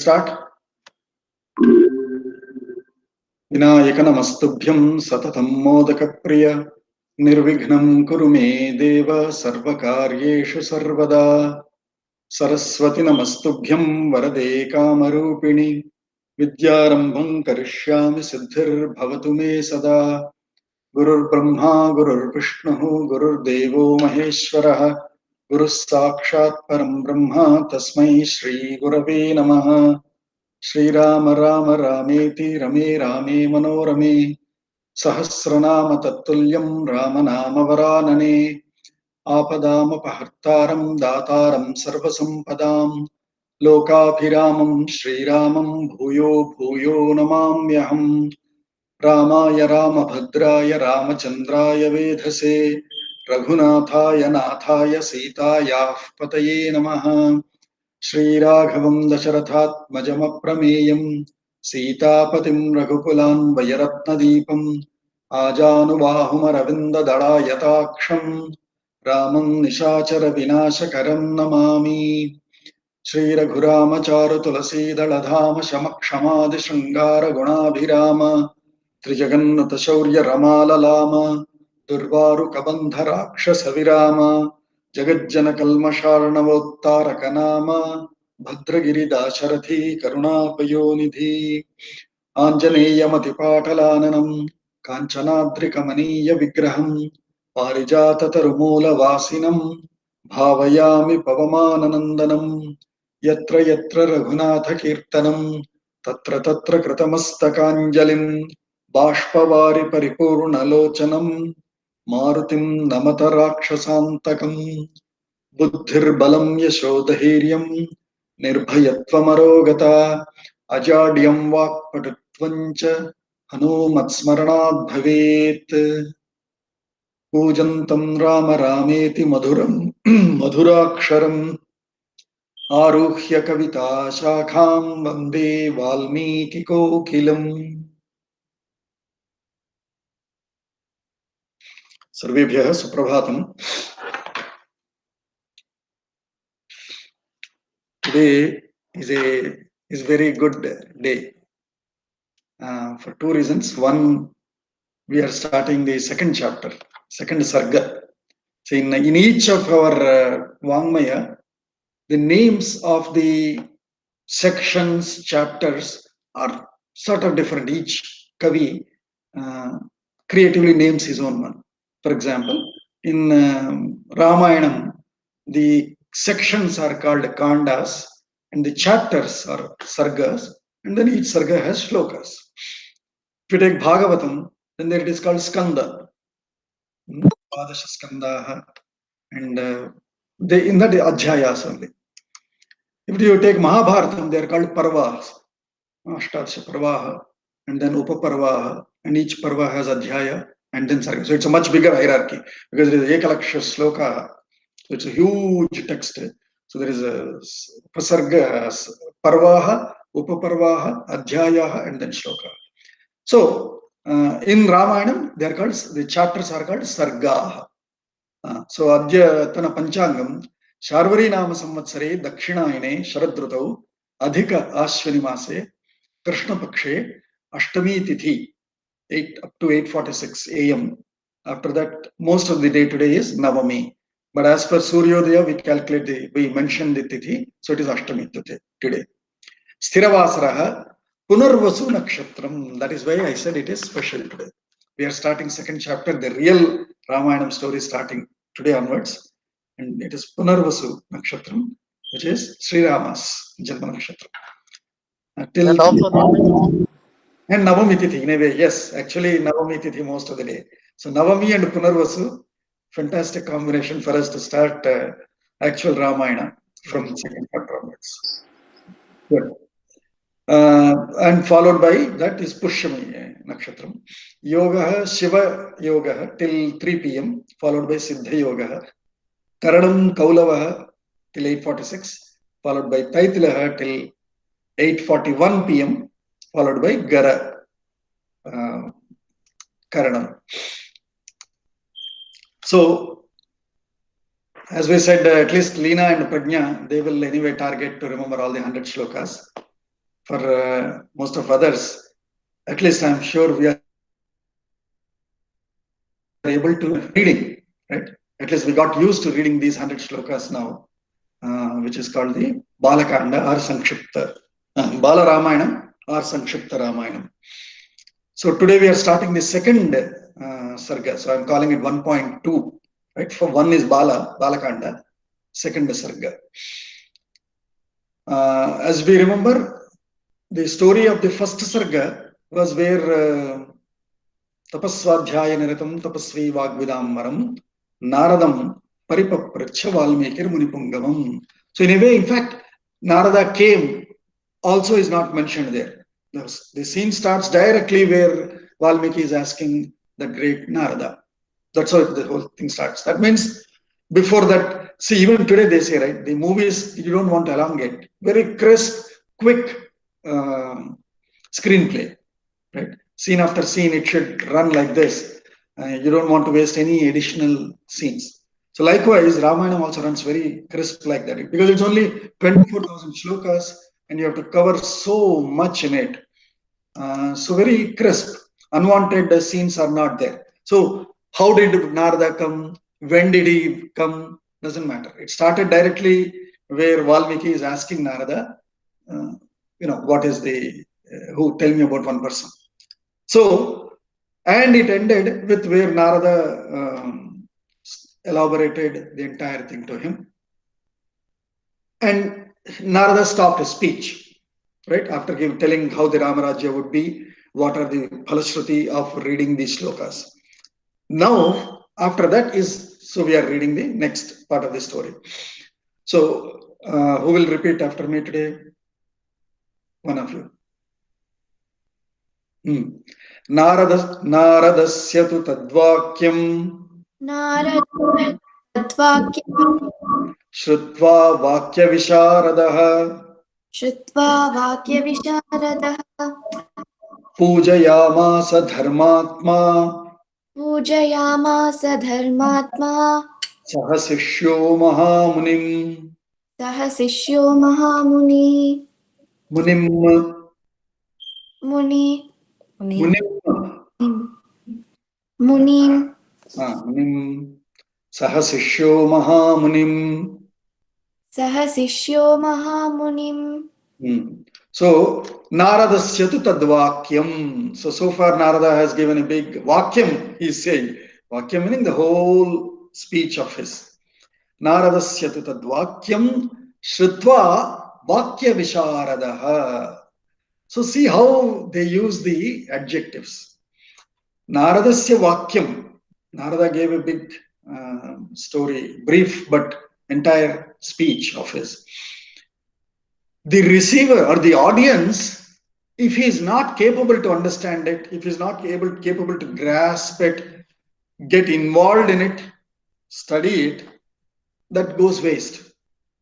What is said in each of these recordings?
Start. Vinayaka namastubhyam satatam modakapriya nirvignam kuru me deva sarvakaryeshu sarvada saraswati namastubhyam varade kamarupini vidyarambham karishyami siddhir bhavatu me sada gurur brahma gurur vishnu gurur devo maheshwarah gurus sakshat param brahma tasmai shri gurave namaha. Shri Rama Rama Rameti Rame Rame Manorame Sahasranama Tattulyam Ramanama Varanane Apadama Pahartaram Dataram Sarvasampadam Lokabhiramam Shri Ramam Bhuyo Bhuyo Namamyaham Ramaya Ramabhadraya Ramachandraya Vedhase Raghunathaya Nathaya Sitayah Pataye Namaha श्रीराघवं दशरथात्मजमप्रमेयं सीतापतिं रघुकुलान् वयरत्नदीपम् आजानुबाहुमरविन्ददळायताक्षं रामं निशाचरविनाशकरं नमामि श्रीरघुरामचारुतुलसीदलधाम शमक्षमादिशृङ्गारगुणाभिराम त्रिजगन्नुतशौर्यरमाललाम दुर्वारुकबन्धराक्षसविराम जगज्जनकल्मषार्णवोत्तारकनाम भद्रगिरिदाशरथी करुणापयोनिधि आञ्जनेयमतिपाटलाननं काञ्चनाद्रिकमनीयविग्रहं पारिजाततरुमूलवासिनं भावयामि पवमाननन्दनं यत्र यत्र रघुनाथकीर्तनं तत्र तत्र कृतमस्तकाञ्जलिं बाष्पवारि परिपूर्णलोचनं मारुतिं नमत राक्षसान्तकं बुद्धिर्बलं यशोधैर्यं निर्भयत्वमरोगता अजाड्यं वाक्पटुत्वं च हनूमत्स्मरणात् भवेत् पूजन्तं राम रामेति मधुरं मधुराक्षरम् आरुह्य कविता शाखां वन्दे वाल्मीकिकोकिलम्। सर्वेभ्यः सुप्रभातम्। Today is very good day for two reasons. One, we are starting the second chapter, second sarga. So in each of our Vangmaya, the names of the sections, chapters are sort of different. Each Kavi creatively names his own one. For example, in Ramayanam, the sections are called kanDas and the chapters are sargas, and then each sarga has shlokas. If you take Bhagavatam, then there it is called skanda, Padasha Skandaha, and they in that adhyayas only. If you take Mahabharatam, they are called parvas, Ashtadasha parvaha, and then upaparvaha, and each parva has adhyaya and then sarga. So it's a much bigger hierarchy because it is ekalaksha shloka. So it's a huge text. So there is a prasarga, parvaha, upaparvaha, adhyayaha, and then shloka. So in Ramayanam, they are called, the chapters are called sargaha. So Adyatana Panchangam, Sharvari Nama Samvatsare, Dakshinaine, Sharadrutau, Adhika Ashwini Mase, Krishna Pakshe, Ashtami Tithi, 8 up to 8:46 a.m. After that, most of the day today is Navami. But as per Suryodaya, we mention the Tithi, so it is Ashtami today. Sthiravasaraha, Punarvasu Nakshatram. That is why I said it is special today. We are starting second chapter, the real Ramayanam story is starting today onwards. And it is Punarvasu Nakshatram, which is Sri Rama's Janma Nakshatram. And also Navami Tithi. And Navami Tithi, in a way, yes. Actually, Navami Tithi most of the day. So Navami and Punarvasu, fantastic combination for us to start actual Ramayana from second chapter onwards. Good. And followed by that is Pushyami Nakshatram. Yoga, Shiva Yoga till 3 p.m. followed by Siddha Yoga. Karanam Kaulavaha till 8:46, followed by Taitilaha till 8:41 p.m. followed by Gara Karanam. So, as we said, at least Leena and Prajna, they will anyway target to remember all the 100 shlokas. for most of others, at least I'm sure we are able to reading, right? At least we got used to reading these 100 shlokas now, which is called the Bala kanDa or Sankshipta, Bala Ramayanam or Sankshipta Ramayanam. So today we are starting the second sarga. So I'm calling it 1.2, right? For one is Bala kanDa, second is sarga. As we remember, the story of the first sarga was where tapaswadhyaya niratam tapasvi vagvidammaram Naradam paripapracha Valmikir Munipungamam. So in a way, in fact, Narada came also is not mentioned there. The scene starts directly where Valmiki is asking the great Narada. That's how the whole thing starts. That means before that, see, even today they say, right, the movies, you don't want to elongate. Very crisp, quick screenplay, right? Scene after scene, it should run like this. You don't want to waste any additional scenes. So likewise, Ramayana also runs very crisp like that because it's only 24,000 shlokas and you have to cover so much in it. So very crisp. Unwanted scenes are not there. So how did Narada come? When did he come? Doesn't matter. It started directly where Valmiki is asking Narada, uh, what is who tell me about one person. So, and it ended with where Narada elaborated the entire thing to him. And Narada stopped his speech, right? After telling how the Ramarajya would be, what are the phalashruti of reading these shlokas. Now, after that so we are reading the next part of the story. So, who will repeat after me today? One of you. नारदस्य तु तद्वाक्यम् श्रुत्वा वाक्यविशारदः पूजयामास धर्मात्मा सह शिष्यो महामुनिम् मुनिम् सह शिष्यो महामुनिम्. So Naradasya tu tadvakyam. So far Narada has given a big vakyam. He is saying vakyam meaning the whole speech of his. Naradasya tu tadvakyam shrutva vakya visharadaha. So see how they use the adjectives. Naradasya vakyam. Narada gave a big story, brief but entire speech of his. The receiver or the audience, if he is not capable to understand it, if he is not capable to grasp it, get involved in it, study it, that goes waste.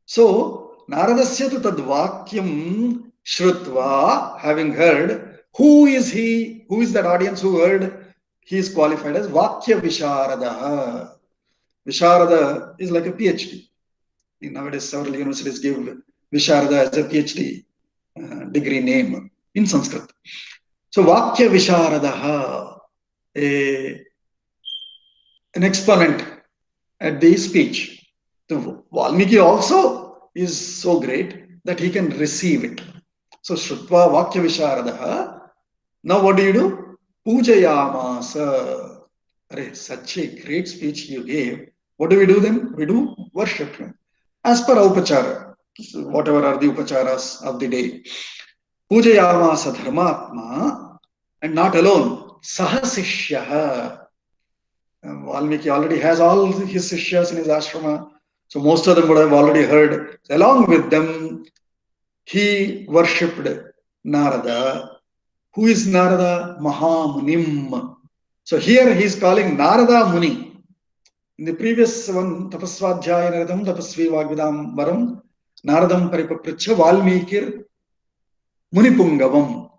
So, Naradasya tu tadvakyam shrutva, having heard, who is he? Who is that audience who heard? He is qualified as Vakya Visharada. Visharada is like a PhD. Nowadays, several universities give Visharada as a PhD degree name in Sanskrit. So, Vakya Visharadaha, an exponent at the speech. So, Valmiki also is so great that he can receive it. So, Shrutva Vakya Visharadaha. Now, what do? Pujayamasa. Such a great speech you gave. What do we do then? We do worship him. As per upachara, whatever are the upacharas of the day. Pujayamasa dharmatma, and not alone, sahasishyaha. Valmiki already has all his sishyas in his ashrama, so most of them would have already heard. So along with them, he worshipped Narada. Who is Narada? Mahamunim. So here he is calling Narada Muni. In the previous one, tapaswadhyaya niratam tapasvi vagvidam varam Naradam paripapracha Valmikir Munipungavam.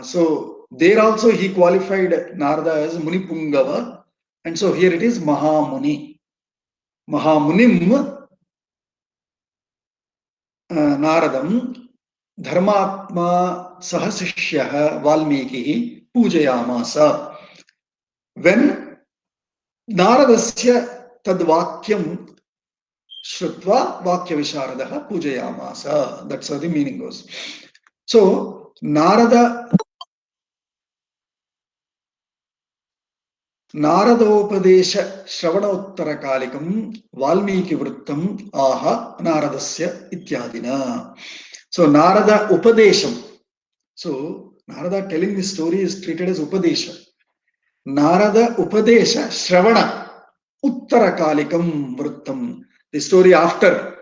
So there also he qualified Narada as Munipungava, and so here it is Mahamuni. Mahamunim Naradam Dharmatma sah sishyah Valmikihi pujayamasa. When Naradasya tad vakyam Shrutva Vakya Visharadaha Pujayamasa. That's how the meaning goes. So Naradopodesha Shravanottara Valmiki Vrittam Aha Naradasya Ityadina. So Narada Upadesham. So Narada telling this story is treated as Upadesha. Narada Upadesha Shravana Uttarakalikam Vrittam. The story after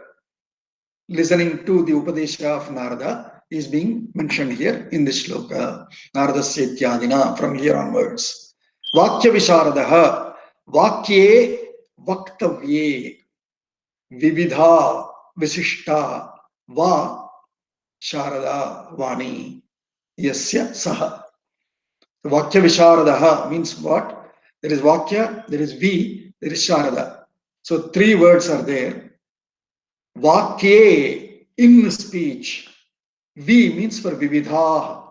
listening to the Upadesha of Narada is being mentioned here in this shloka. Naradasya Ityadina, from here onwards. Vakya Visharadaha, Vakye Vaktavye, Vividha Visishta, Va Sharada Vani, Yasya Saha. Vakya Visharadaha means what? There is Vakya, there is V, there is Sharada. So three words are there. Vakye, in speech. V means for Vividha.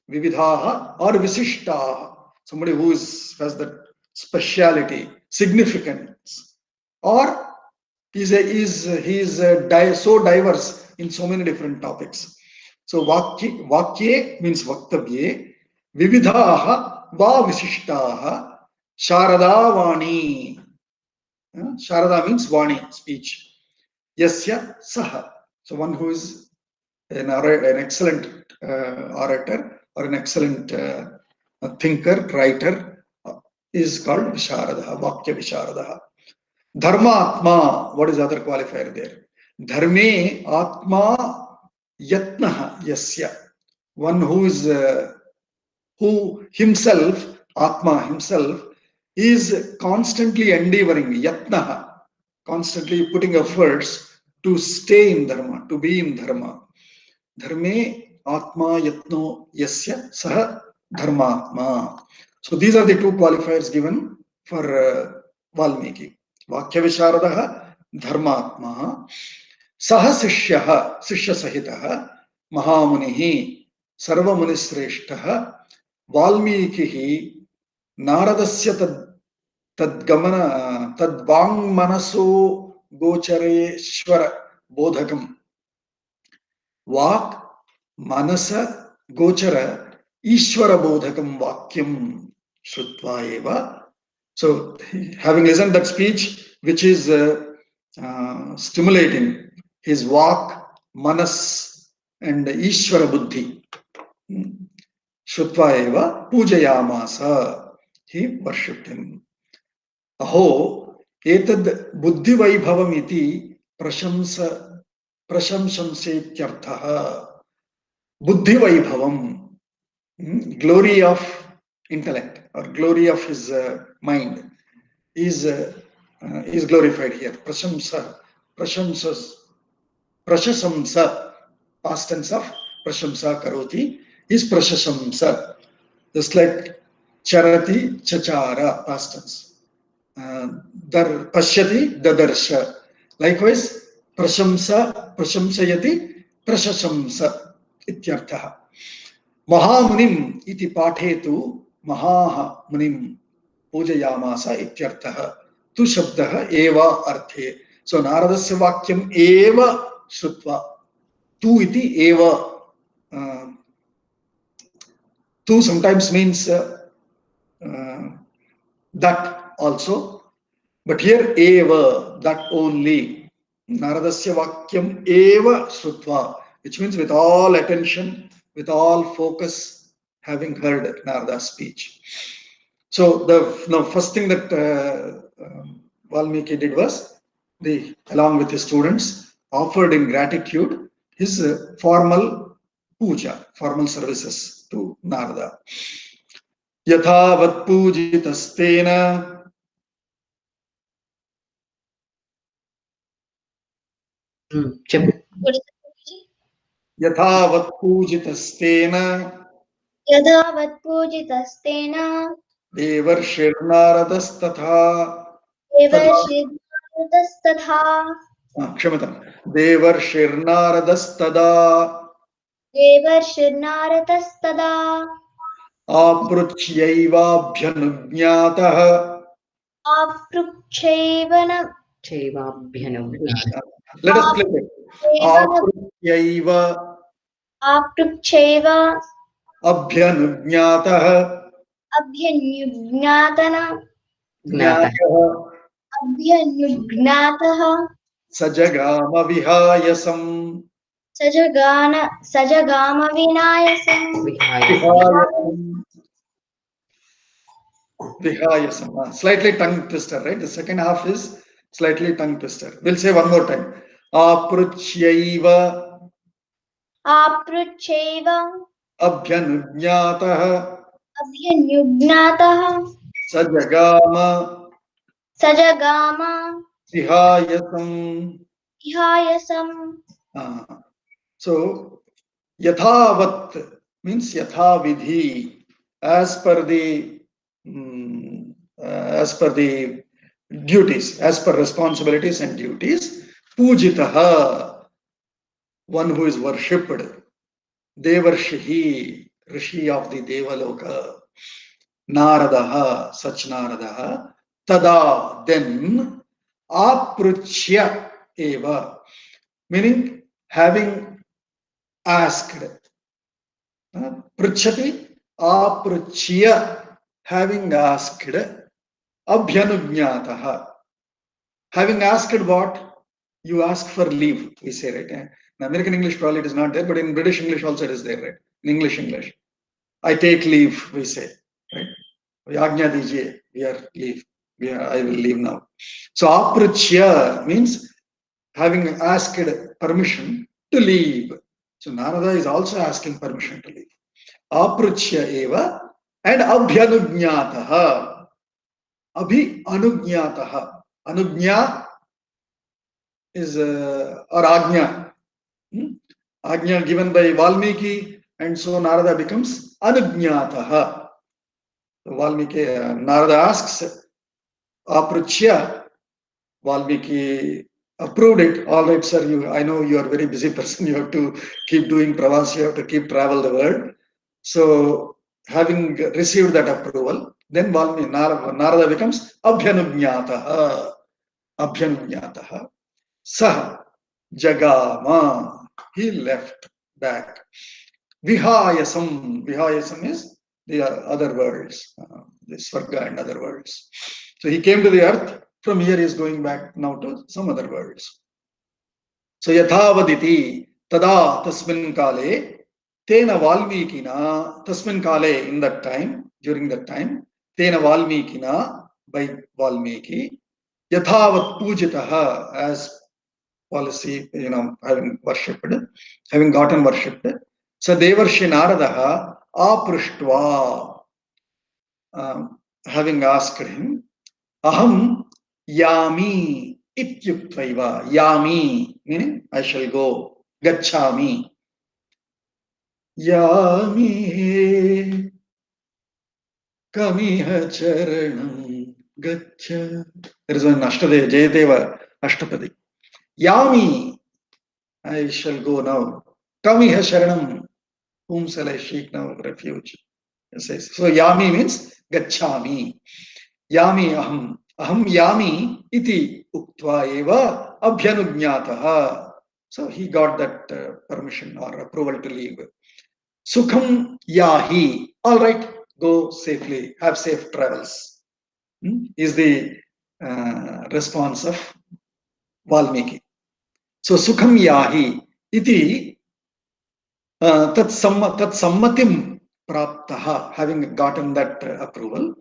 Vividha or Visishta. Somebody who has that speciality, significance. Or he is so diverse in so many different topics. So Vakye means Vaktavye. Vividha va Visishtaha. Sharada Vani. Sharada means Vani, speech. Yasya Saha. So one who is an excellent orator or an excellent thinker, writer is called Visharadaha, Vakya Visharadaha. Dharma Atma, what is the other qualifier there? Dharme Atma Yatnaha Yasya. One who is who himself, Atma himself, is constantly endeavoring, Yatnaha, constantly putting efforts to stay in Dharma, to be in Dharma. Dharme Atma Yatno Yasya Saha Dharmatma. So these are the two qualifiers given for Valmiki. Vakya Visharadaha Dharmatma. Saha Sishyaha Sishya Sahitaha Mahamunihi Sarvamunisreshtaha Valmikihi Naradasya Tadgamana Tadvang Manaso Gochareshwara Bodhakam. Vak Manasa Gochara Ishwara Bodhakam Vakyam Shrutva Eva. So, having listened that speech, which is stimulating his Vak, Manas, and Ishwara Buddhi, Shrutva Eva Pujayamasa. He worshipped him. Aho etad buddhi vaibhavam iti prashamsamsetyarthaha. Buddhi vaibhavam, glory of intellect or glory of his mind is glorified here. Prashamsa, prashasamsa, past tense of prashamsa karoti is prashasamsa. Just like charati, chachara, past tense. Pashyati, dadarsha. Likewise, prashamsa, prashamsayati, prashasamsa ityarthaha. Mahamunim iti pathetu Mahaha Munim Pujayamasa ityarthaha. Tu shabdaha eva arthe. So Naradasya Vakyam eva Shrutva. Tu iti eva. Tu sometimes means that also. But here eva, that only. Naradasya Vakyam eva Shrutva. Which means with all attention, with all focus, having heard Narada's speech. So the first thing that Valmiki did was, along with his students, offered in gratitude his formal puja, formal services to Narada. Yathavat pujitastena. Yathavat pujitastena. Yadhavat pujitastena Devarshirnaradatastha. Devarshirnaradatastha Kshamatan. Devarshirnaradattada. देवर्षिर्नारदस्तदा आपृच्छ्यैवाभ्यनुज्ञातः आपृच्छैव न चैवाभ्यनुज्ञात let us play it आपृच्छ्यैव आपृच्छैव अभ्यनुज्ञातः अभ्यनुज्ञातः ज्ञातः अभ्यनुज्ञातः सजगाम विहायसम् सजगाम विनायसम् Vihayasam. Slightly tongue twister, right? The second half is slightly tongue twister. We'll say one more time. Apruchyaiva आपृच्छैव abhyanujñātah अभ्यनुज्ञातः sajagama सजगाम vihayasam. विहायसम् So, yathavat means yathavidhi, as per the duties, as per responsibilities and duties. Pujitaha, one who is worshipped. Devarshihi, Rishi of the Devaloka. Naradaha, such Naradaha. Tada, then. Apruchya eva, meaning having asked. Pruchati, apruchya, having asked. Abhyanujñātaha, having asked what? You ask for leave, we say, right? In American English, probably it is not there, but in British English also it is there, right? In English. I take leave, we say, right? Yajna dijiye, we are leave. I will leave now. So, apruchya means having asked permission to leave. So, Narada is also asking permission to leave. Apruchya eva and abhyanujñātaha. Abhi anujñātaha. Anujñā is or Ajna. Ajna given by Valmiki, and so Narada becomes Anujñātaha. Valmiki, Narada asks, Apruchya, Valmiki approved it. All right, sir, I know you are a very busy person. You have to keep doing pravas, you have to keep travel the world. So, having received that approval, then Valmiki, Narada becomes Abhyanujñātaha. Abhyanujñātaha. Sah Jagama, he left back. Vihayasam, Vihayasam is the other worlds, the sarga and other worlds. So he came to the earth. From here he is going back now to some other worlds. So yathavaditi tada tasmin kale tena valmikina tasmin kale, in that time, during that time, tena valmikina, by Valmiki, yathavat pujitaha, as policy, having worshipped, having gotten worshipped. So Devarshi Naradaha aprushtva, having asked him, aham yami ityuktvaiva. Yami meaning I shall go. Gachami. Yami kamiha charanam gacha. There is one Ashtadeva, Jayadeva Ashtapadi. Yami, I shall go now. Kamiha sharanam, whom shall I seek now refuge? So yami means gachami. Yami aham. Aham yami iti uktva eva abhyanujñātaha. So he got that permission or approval to leave. Sukham yahi. All right, go safely. Have safe travels. Is the response of Valmiki. So sukham yahi iti tat sammatim praptaha, having gotten that approval.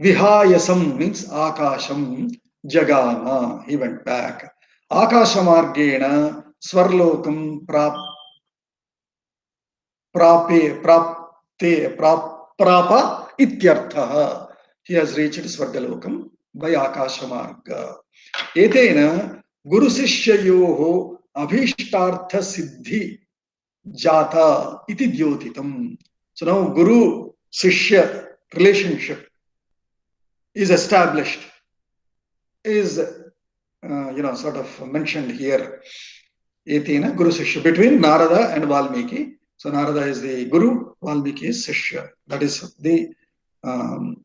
Vihayasam means akasham jagama, he went back. Akashamargena swarlokam prapa ityarthaha. He has reached Swargalokam by Akashamarga. Etena Guru Sishyayoho Abhishtartha Siddhi Jata iti Dyotitam. So now Guru Sishya relationship is established, is sort of mentioned here. Etena Guru Sishya, between Narada and Valmiki, So Narada is the Guru, Valmiki is Shishya. That is the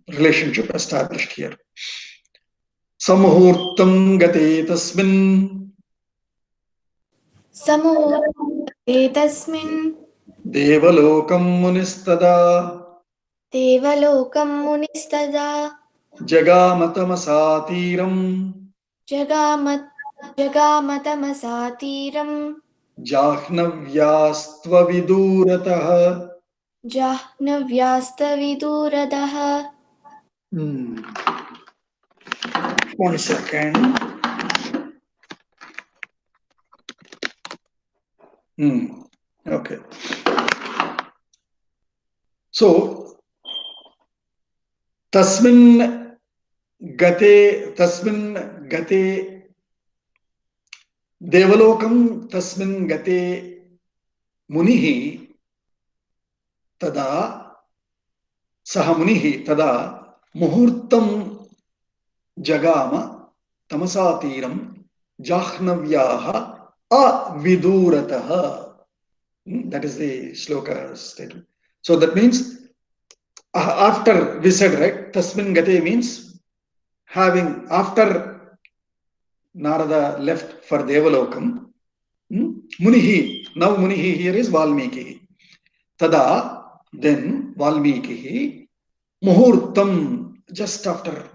relationship established here. Samuhurtam gate tasmin. Samuhurte tasmin. Devalokam munistada. Devalokam munistada. Jagamatamasaatiram. Jagamatamasatiram. Jahnavyaastva vidurataha. Jahnavyastaviduradaha. 1 second. Okay. So, tasmin gate devalokam tasmin gate munihi tada saha munihi tada muhurtam jagama tamasatiram jahnavyaha avidurataha. That is the shloka statement. So that means after we said, right, tasmin gate means having, after Narada left for Devalokam, Munihi, now Munihi here is Valmiki. Tada, then Valmiki, Muhurtam, just after,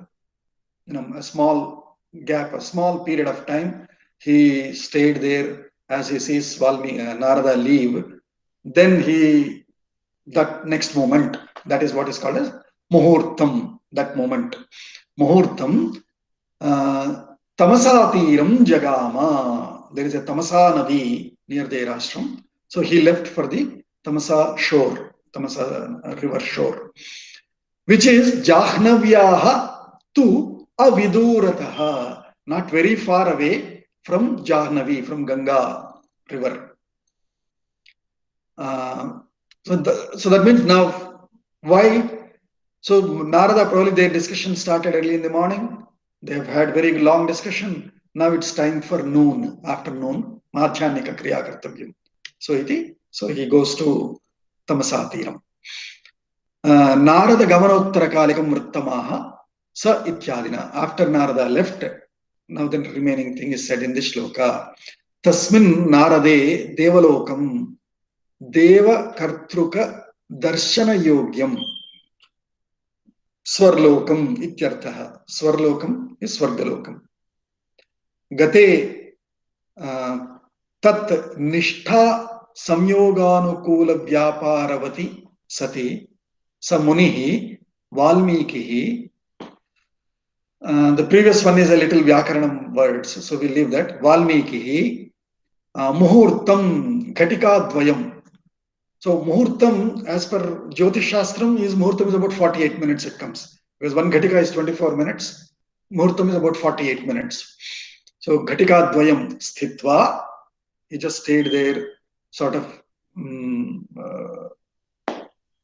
a small gap, a small period of time, he stayed there as he sees Narada leave. Then that next moment, that is what is called as Muhurtam, that moment. Muhurtam, Tamasatiram Jagama. There is a Tamasa Nadi near their ashram. So he left for the Tamasa shore, Tamasa river shore, which is Jahnavyaha to Avidurataha, not very far away from Jahnavi, from Ganga river. So that means now, why? So Narada, probably their discussion started early in the morning. They have had very long discussion. Now it's time for noon, afternoon, Madhyanika Kriya Kartavyam. So he goes to Tamasatiram. Narada Gamanottara Kalikam Vrittamaha Sa Ityadina. After Narada left, now the remaining thing is said in the shloka. Tasmin Narade Devalokam Deva Kartruka Darshana Yogyam Swarlokam ityarthaha. Swarlokam is Swargalokam. Gate tat nishtha samyoganukula vyaparavati sati samunihi Valmikihi. The previous one is a little Vyakaranam words, so we leave that. Valmikihi muhurtam ghatika dvayam. So Muhurtam, as per Jyotish Shastram, Muhurtam is about 48 minutes it comes. Because one Ghatika is 24 minutes. Muhurtam is about 48 minutes. So Ghatika Dvayam Sthitva, he just stayed there, sort of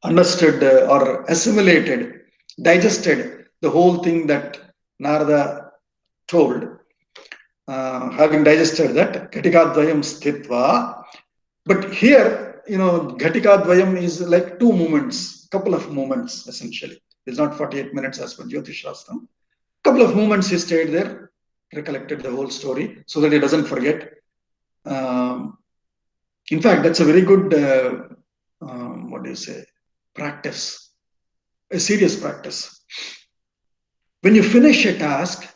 understood or assimilated, digested the whole thing that Narada told. Having digested that, Ghatika Dvayam Sthitva. But here, Ghatika Dvayam is like two moments, couple of moments essentially. It's not 48 minutes as per Jyotish Shastram. Couple of moments he stayed there, recollected the whole story so that he doesn't forget. In fact, that's a very good, practice, a serious practice. When you finish a task,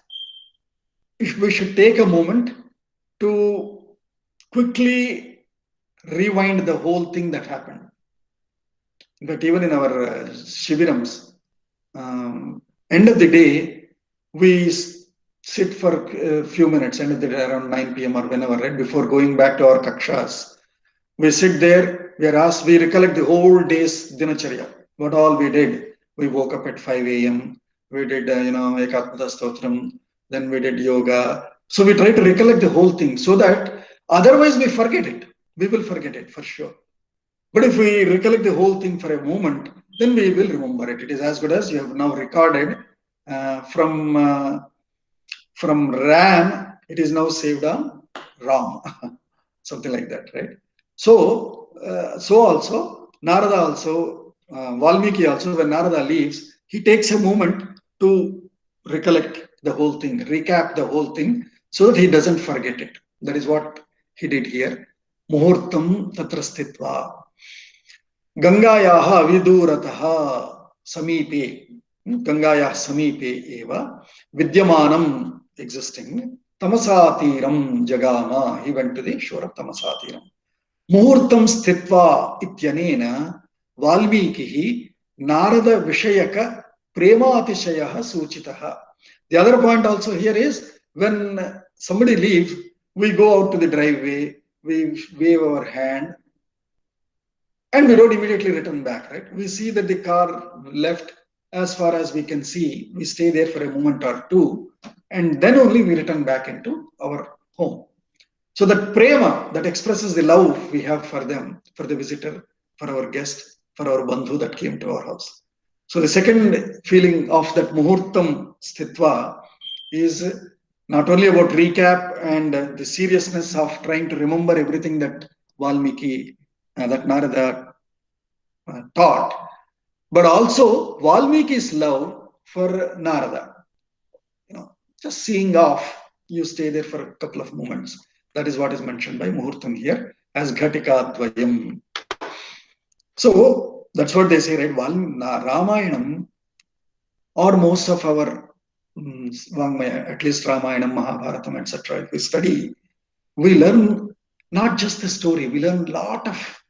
we should take a moment to quickly rewind the whole thing that happened. But even in our Shibirams, end of the day, we sit for a few minutes, end of the day around 9 p.m. or whenever, right, before going back to our kakshas. We sit there, we are asked, we recollect the whole day's dinacharya, what all we did. We woke up at 5 a.m., we did, Ekatmata Stotram, then we did yoga. So we try to recollect the whole thing so that otherwise we forget it. We will forget it for sure. But if we recollect the whole thing for a moment, then we will remember it. It is as good as you have now recorded from RAM, it is now saved on ROM, something like that, right? So so also Narada also, Valmiki also, when Narada leaves, he takes a moment to recollect the whole thing, recap the whole thing, so that he doesn't forget it. That is what he did here. Muhurtam tatra sthitva. Gangayaha vidurataha samipe. Gangayah samipe eva. Vidyamanam existing. Tamasatiram jagama. He went to the shore of Tamasatiram. Muhurtam sthitva ityanena Valmikihi Narada Vishayaka Prematishayaha Suchitaha. The other point also here is when somebody leaves, we go out to the driveway, we wave our hand, and we don't immediately return back, right? We see that the car left as far as we can see. We stay there for a moment or two, and then only we return back into our home. So that prema, that expresses the love we have for them, for the visitor, for our guest, for our bandhu that came to our house. So the second feeling of that muhurtam sthitva is not only about recap and the seriousness of trying to remember everything that Valmiki, that Narada taught, but also Valmiki's love for Narada. Just seeing off, you stay there for a couple of moments. That is what is mentioned by Muhurtam here as Ghatika Dvayam. So that's what they say, right? Ramayanam, or most of our Vangmaya, at least Ramayanam, Mahabharatam, etc. If we study, we learn not just the story, we learn a lot of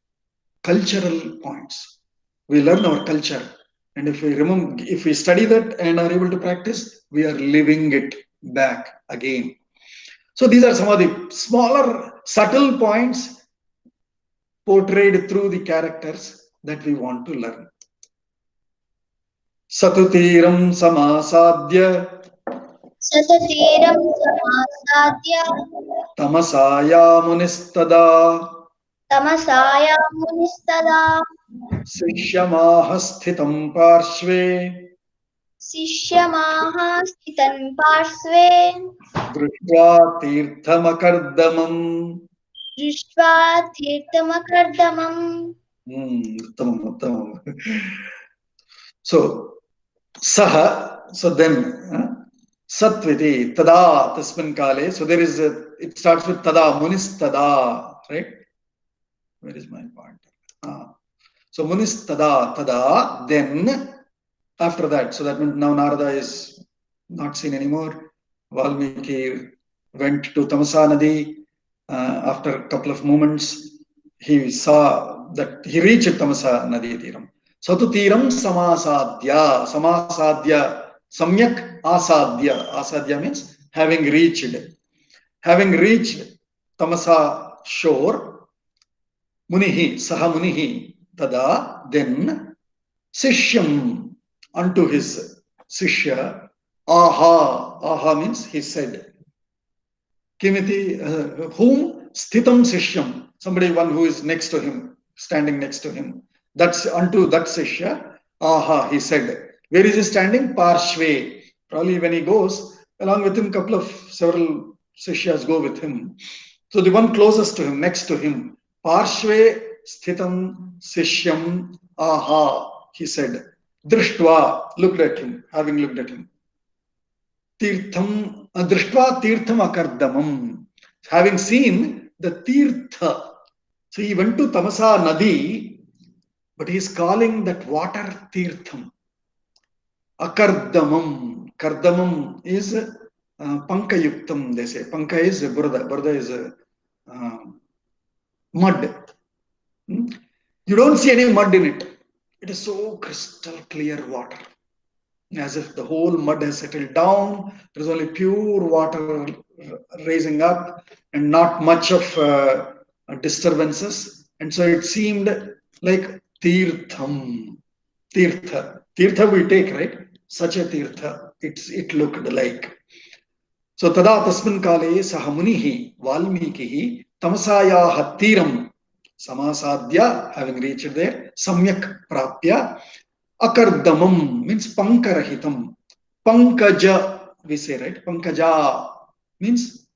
cultural points. We learn our culture. And if we remember, if we study that and are able to practice, we are living it back again. So these are some of the smaller, subtle points portrayed through the characters that we want to learn. Satutiram samasadya. Satatiram samasadya. Tamasaya munistada. Tamasaya munistada. Sishyamaha sthitam parshve. Sishyamaha sthitam parshve. Drishva tirthamakardamam. Drishva tirthamakardamam. So, saha, so then, satviti, tada, tasmin kale. So there is it starts with tada, munis tada, right? Where is my point? So munis tada, then after that, so that means now Narada is not seen anymore. Valmiki went to Tamasa Nadi. After a couple of moments, he saw that he reached Tamasa Nadi Tiram. Satutiram samasadya, samyak asadya. Asadya means having reached. Having reached Tamasa shore, Munihi, Saha Munihi, Tada, then Sishyam, unto his Sishya, aha means he said. Kimiti, whom? Sthitam Sishyam, somebody, one who is next to him, standing next to him. That's unto that Sishya, aha, he said. Where is he standing? Parshve. Probably when he goes, along with him, several Sishyas go with him. So the one closest to him, next to him, Parshve Sthitam Sishyam, aha, he said. Drishtva, looked at him, having looked at him. Tirtham, Drishtva Tirtham Akardamam, having seen the Tirtha. So he went to Tamasa Nadi, but he is calling that water Tirtham. Akardamam. Kardamam is Pankayuktam, they say. Panka is Burda. Burda is mud. You don't see any mud in it. It is so crystal clear water. As if the whole mud has settled down. There is only pure water raising up and not much of disturbances. And so it seemed like Tirtham. Tirtha. Tirtha we take, right? Such a Tirtha. It looked like. So tada tasmin kale sahamunihi Valmikihi tamasaya tiram samasadya, having reached there, samyak prapya, akardamam means pankarahitam. Pankaja, we say, right? Pankaja means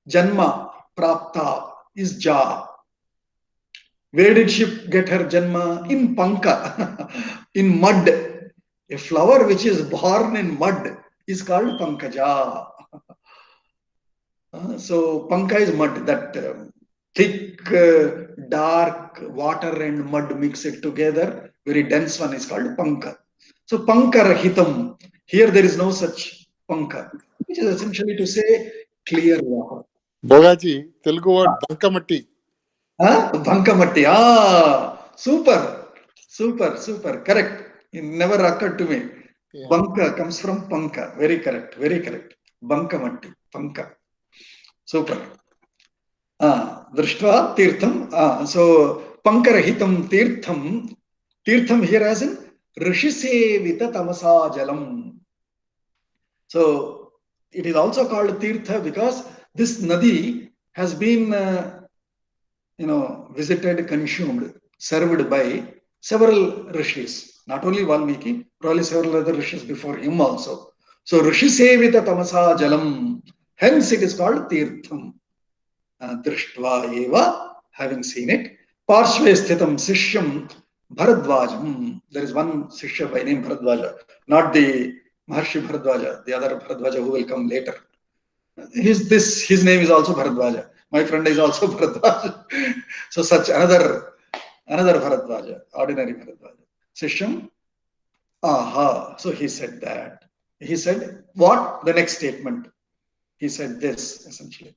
janma, prapta is ja. Where did she get her janma? In panka, in mud. A flower which is born in mud is called pankaja. So panka is mud, that thick, dark water and mud mixed together, very dense one is called panka. So panka rahitam. Here there is no such panka, which is essentially to say clear water. Bogaji, Telugu word bankamatti. Bankamatti. Super. Correct. It never occurred to me. Yeah. Banka comes from panka. Very correct. Bankamatti. Panka. Super. Drishtva tirtham. So pankarahitam tirtham. Tirtham here as in rishisevita tamasa jalam. So it is also called tirtha because this nadi has been visited, consumed, served by several rishis, not only Valmiki, probably several other rishis before him also. So rishi sevita tamasa jalam, hence it is called tirtham. Drishtva eva, having seen it, parshve sthitam sishyam Bharadwajam. There is one Sishya by name Bharadwaja, not the Maharshi Bharadwaja, the other Bharadwaja who will come later. His name is also Bharadwaja. My friend is also Bharadwaja. So such another Bharadwaja, ordinary Bharadwaja. Sishyam, aha. So he said that. He said what? The next statement. He said this essentially.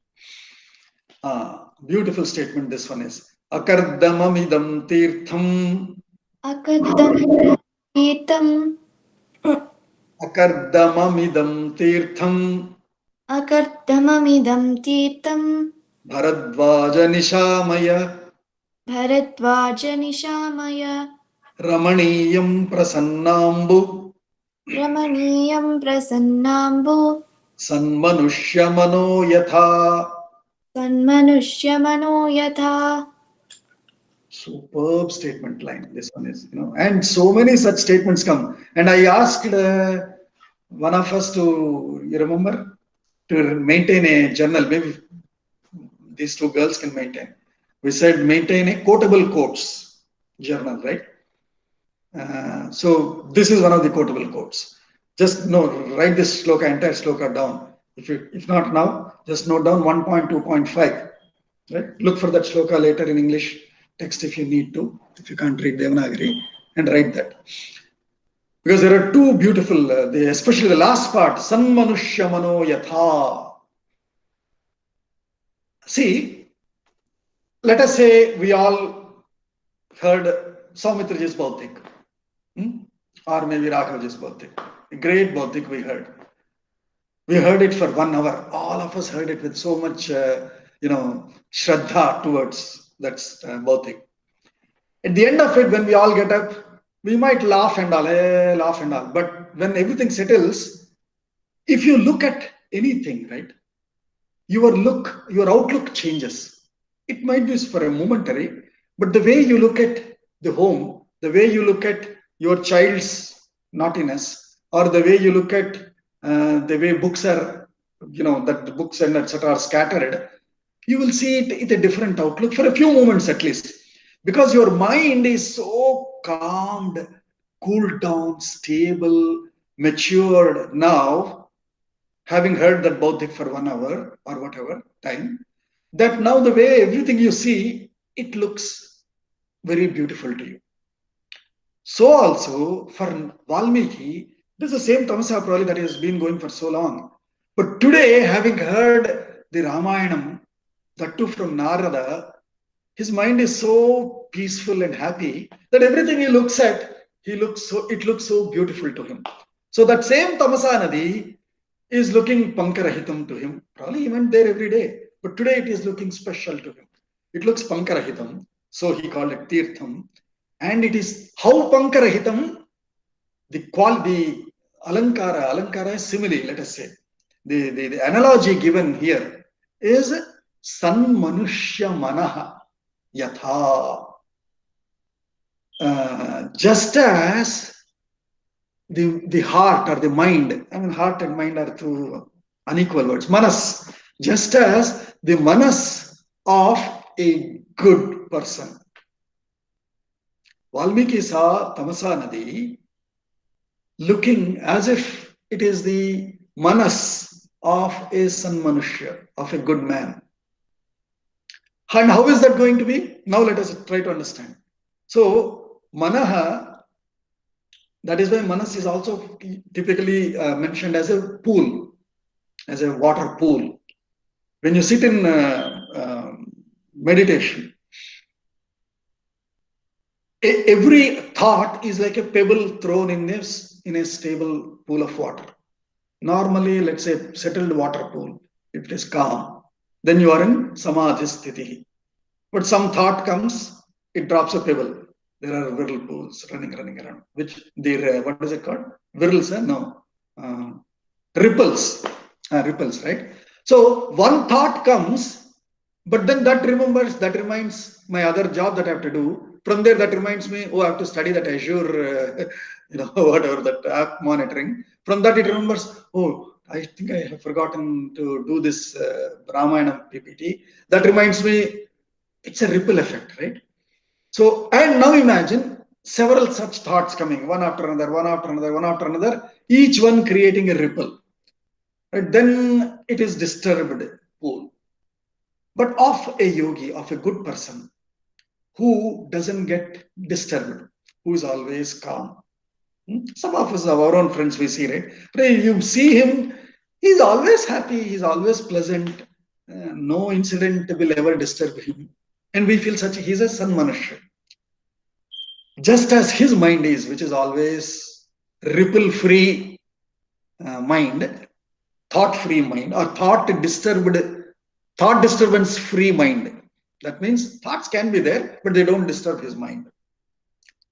Beautiful statement this one is. Akardamamidam tirtham. Akardam tirtham. Akardamamidam tirtham. Akardamamidam tirtham. Bharadwaja nishamaya. Bharadwaja nishamaya. Ramaniyam prasannambu. Ramaniyam prasannambu. Sanmanushya mano yatha. Sanmanushya mano yatha. Superb statement line. This one is, and so many such statements come. And I asked one of us to, you remember, to maintain a journal. Maybe these two girls can maintain. We said maintain a quotable quotes journal, right? So this is one of the quotable quotes. Just write this shloka, entire shloka down. If not now, just note down 1.2.5. Right? Look for that shloka later in English text if you need to. If you can't read Devanagari, and write that. Because there are two beautiful, especially the last part, Sanmanushya mano yatha. See, let us say we all heard Saumitraji's Bautik, or maybe Raghavji's Bautik. A great Bautik we heard. We heard it for 1 hour. All of us heard it with so much, shraddha towards that Bautik. At the end of it, when we all get up, we might laugh and all. But when everything settles, if you look at anything, right, your outlook changes. It might be for a momentary, but the way you look at the home, the way you look at your child's naughtiness, or the way you look at the way books are, that the books and etc. are scattered, you will see it a different outlook for a few moments at least. Because your mind is so calmed, cooled down, stable, matured now, having heard that Bautik for 1 hour or whatever time, that now the way everything you see, it looks very beautiful to you. So also for Valmiki, this is the same tamasa probably that has been going for so long. But today, having heard the Ramayanam, that too from Narada, his mind is so peaceful and happy that everything he looks at, it looks so beautiful to him. So that same tamasa nadi is looking pankarahitam to him. Probably he went there every day, but today it is looking special to him. It looks pankarahitam, so he called it tirtham. And it is how pankarahitam, the alankara is simile, let us say. The analogy given here is sanmanushya manaha yatha. Just as the heart or the mind, heart and mind are two unequal words, manas, just as the manas of a good person, Valmiki saw Tamasa Nadi looking as if it is the manas of a sanmanushya, of a good man. And how is that going to be? Now let us try to understand. So, manaha, that is why manas is also typically mentioned as a pool, as a water pool. When you sit in meditation, every thought is like a pebble thrown in a stable pool of water. Normally, let's say settled water pool, if it is calm, then you are in samaaH sthiti. But some thought comes, it drops a pebble. There are whirlpools running around. Which they what is it called? Whirls? No, ripples. Ripples, right? So one thought comes, but then that reminds my other job that I have to do. From there, that reminds me, oh, I have to study that Azure, whatever that app monitoring. From that, it remembers, oh, I think I have forgotten to do this Ramayanam PPT. That reminds me, it's a ripple effect, right? So, and now imagine several such thoughts coming, one after another, one after another, one after another, each one creating a ripple. Right? Then it is disturbed pool. But of a yogi, of a good person, who doesn't get disturbed, who is always calm. Some of us, our own friends, we see, right? You see him, he's always happy, he's always pleasant. No incident will ever disturb him. And we feel he's a sanmanushya. Just as his mind is, which is always ripple-free mind, thought-free mind, or thought disturbance-free mind. That means thoughts can be there, but they don't disturb his mind.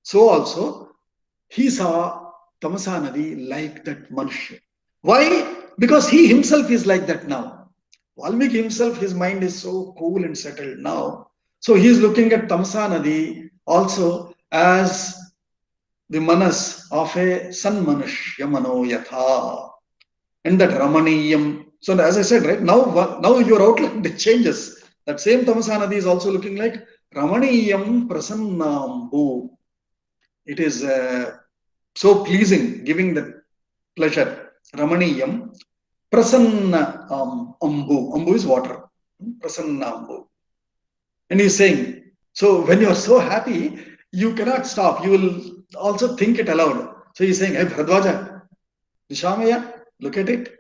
So also, he saw Tamasa Nadi like that manushya. Why? Because he himself is like that now. Valmiki himself, his mind is so cool and settled now. So he is looking at Tamasa Nadi also as the manas of a sanmanushya mano yatha. And that Ramaniyam. So as I said, right, now your outlook changes. That same Tamasa Nadi is also looking like Ramaniyam prasannambu. It is so pleasing, giving the pleasure. Ramaniyam prasanna ambu. Ambu is water. Prasannambu. And he's saying, so when you are so happy, you cannot stop. You will also think it aloud. So he's saying, hey, Bharadwaja, niShaamaya, look at it.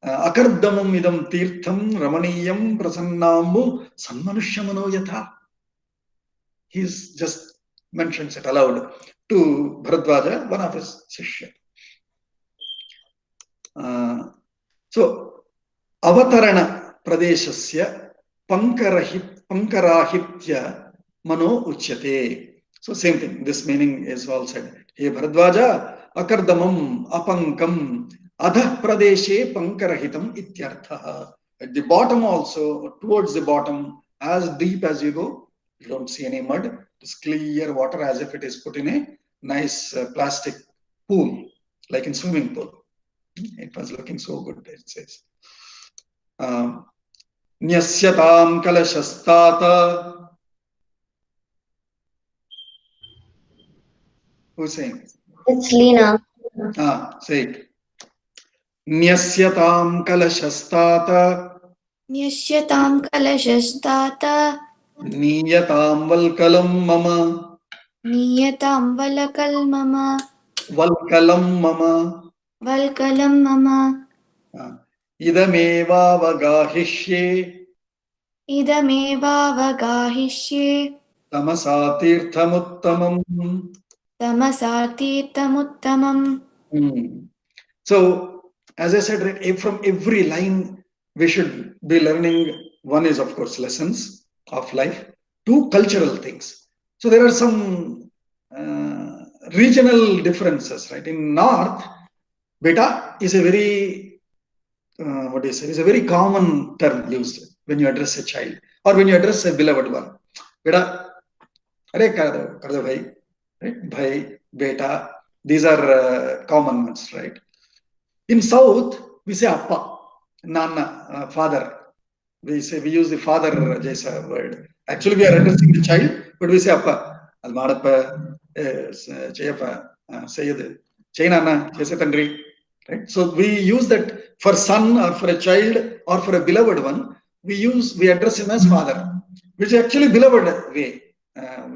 Akardamam idam tirtham ramaniyam prasannambu sanmanushya mano yatha. He's just mentions it aloud to Bharadwaja, one of his shishya. So, avatarana pradeshasya pankarahitya mano uchyate. So same thing, this meaning is all said. Hey Bharadwaja, akardamam apankam adha pradeshe pankarahitam ityartha. At the bottom also, towards the bottom, as deep as you go, you don't see any mud. It's clear water as if it is put in a nice plastic pool, like in swimming pool. It was looking so good, it says. Nyasyatam kalashastata. Who's saying? It's Lena. Say it. Nyasyatam kalashastata. Nyashyatam kalashastata. Niyatam valkalam mama. Niyatam valakal mama. Valkalam mama. Valkalam mama. Idameva vagahishye. Idameva vagahishye. Tamasatirthamuttamam. Tamasatirthamuttamam. So, as I said, right, from every line, we should be learning. One is, of course, lessons of life. Two, cultural things. So, there are some regional differences, right? In North, beta is a very, is a very common term used when you address a child or when you address a beloved one. Beta, are karda bhai, right? Bhai, beta, these are common ones, right? In South, we say appa, nana, father. We use the father Jaisa word. Actually, we are addressing the child, but we say appa. அது மாடப்ப செய்யப்ப செய்யுது செய்யனா சேசத்தன்றி. Right? So we use that for son or for a child or for a beloved one. We address him as father, which is actually beloved way.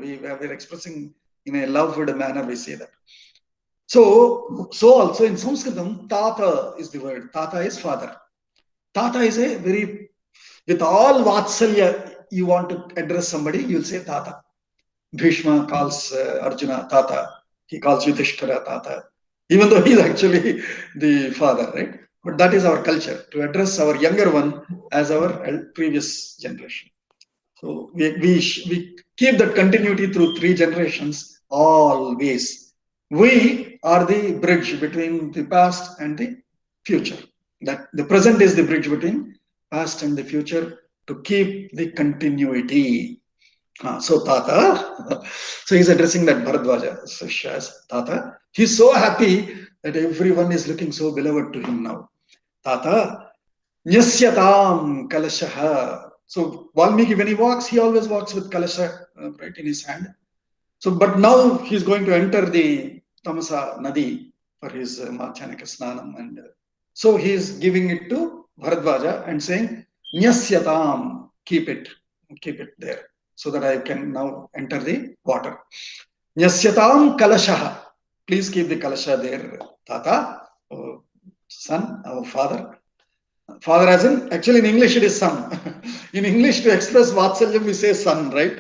We are expressing in a loved manner. We say that. So also in Sanskritam, tata is the word. Tata is father. Tata is a very, with all vatsalya, you want to address somebody, you'll say tata. Bhishma calls Arjuna tata. He calls Yudhishthira tata, even though he's actually the father, right? But that is our culture, to address our younger one as our previous generation. So we keep that continuity through 3 generations always. We are the bridge between the past and the future. That the present is the bridge between past and the future, to keep the continuity. So Tata, so he's addressing that Bharadwaja Shishya as Tata. He's so happy that everyone is looking so beloved to him now. Tata, niShaada kalashaha. So Valmiki, when he walks, he always walks with kalasha right in his hand. So, but now he's going to enter the Tamasa Nadi for his Machanaka Snanam, and so he's giving it to Bharadwaja and saying, niShaada, keep it there, so that I can now enter the water. niShaada kalashaha. Please keep the kalasha there, Tata, son, our father. Father as in, actually in English it is son. In English, to express Vatsalyam, we say son, right?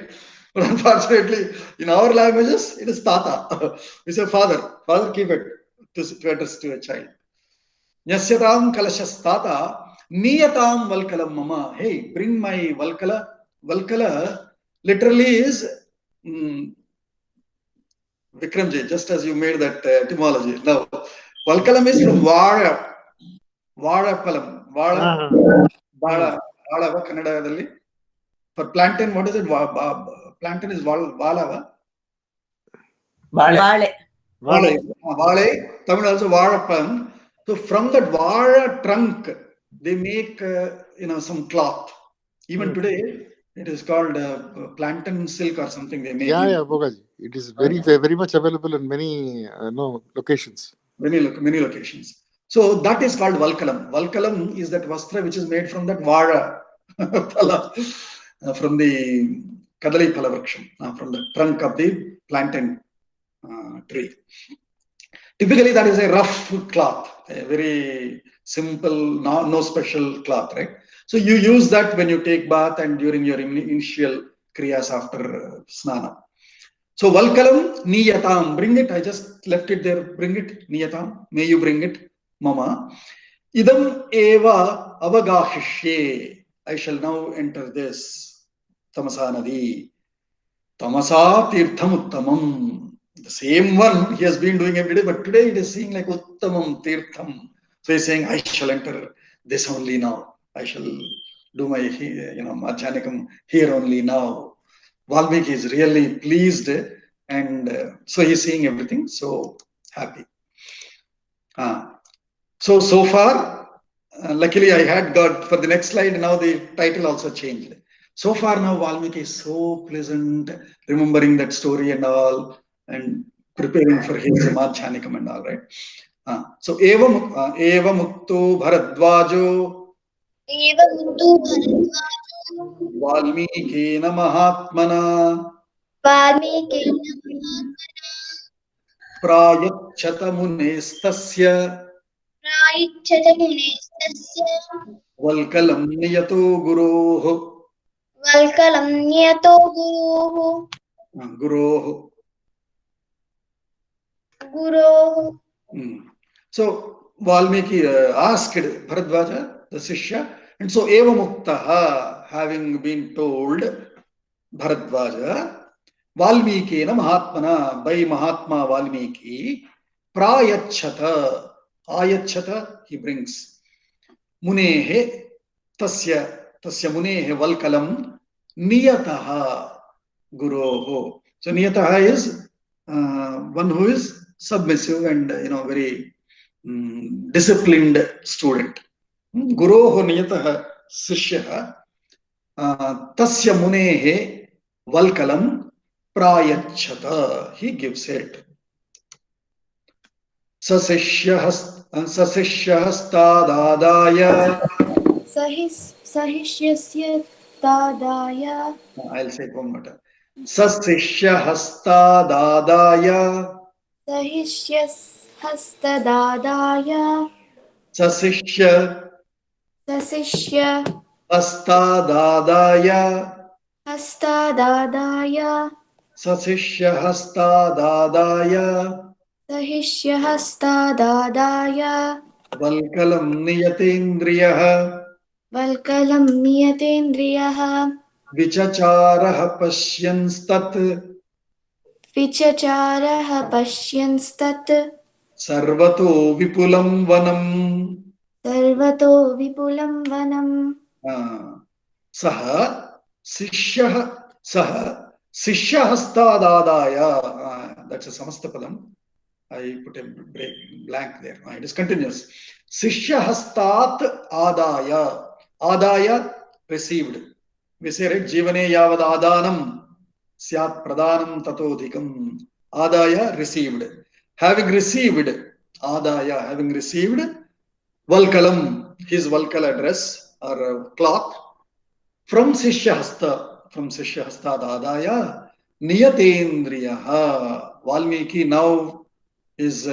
But unfortunately, in our languages, it is tata. We say father. Father, keep it, to address to a child. niShaadam kalashas tata, niyatam valkalam mama. Hey, bring my valkala. Valkala literally is Vikramji, just as you made that etymology. Now, valkalam is from Vadapalam. Bala, Kannada. For plantain, what is it? Plantain is Balava. Bale. Vale. Tamil also Vadapalam. So from that Vada trunk, they make some cloth. Even today, it is called plantain silk or something. They make. Yeah, Bhogaji. It is very much available in many locations. Many locations. So that is called Valkalam. Valkalam is that vastra which is made from that Vada pala, from the Kadali Palavraksham, from the trunk of the plantain tree. Typically, that is a rough cloth, a very simple, no special cloth, right? So you use that when you take bath and during your initial kriyas after snana. So Valkalam niyatam, bring it. I just left it there. Bring it, niyatam. May you bring it, mama. Idam eva avagahishye. I shall now enter this Tamasa Nadi. Tamasa tirtham uttamam. The same one he has been doing every day, but today it is seeing like uttamam tirtham. So he's saying, I shall enter this only now. I shall do my Machanikam here only now. Valmiki is really pleased, and so he's seeing everything, so happy. So far, luckily I had got, for the next slide, now the title also changed. So far now Valmiki is so pleasant, remembering that story and all, and preparing for his Madhyanikam and all, right? So eva mukto Bharadwajo. Eva mukto Bharadwajo. Valmikena Mahatmana. Valmikena Mahatmana. Prayachata munestasya. Prayachata munestasya. Valkalam niyato guroho. Valkalam niyato guroho. Guroho. So Valmiki asked Bharadwaja, the Shishya, and so eva muktaha, having been told, Bharadwaja, Valmikena Mahatmana, by Mahatma Valmiki, prayachata, ayachata, he brings, munehe, tasya munehe valkalam, niyataha guroho. So niyataha is one who is submissive and very disciplined student. Guroho niyataha sishyaha tasya munehe valkalam prayachata, he gives it. Sasishyahastadadaya. Sahishyasya tadaya. I'll say it one more time. Sasishyahastadadaya. Sahishyashastadadaya. Sasishya Sasishya hastadadaya. hastadadaya. Sasishyahastadadaya. Sahishyahastadadaya. Valkalam niyatendriyah. Valkalam niyatendriyaha. Vichacharah pasyanstat. Vichacharaha pashyanstat. Sarvato vipulam vanam. Sarvato vipulam vanam. Saha sishyahastadadaya. That's a samastapadam. I put a blank there. It is continuous. Sishyahastat adaya. Adaya, received. We say, right? Jivane yavad adanam syat pradanam tatodhikam. Adaya, received. Having received, adaya, having received, valkalam, his valkala dress or cloth, from Sishyahasta adaya, niyatendriyaha. Valmiki now is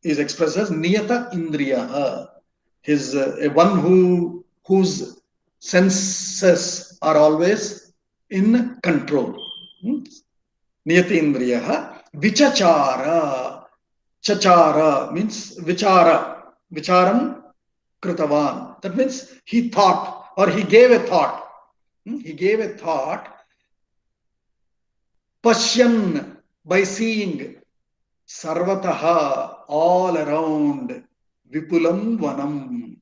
expressed as niyata indriyaha. His one whose senses are always in control. Niyatendriyaha. Vichachara. Chachara means vicharam kritavan. That means he thought or he gave a thought. He gave a thought. Pashyan, by seeing. Sarvataha, all around. Vipulam vanam.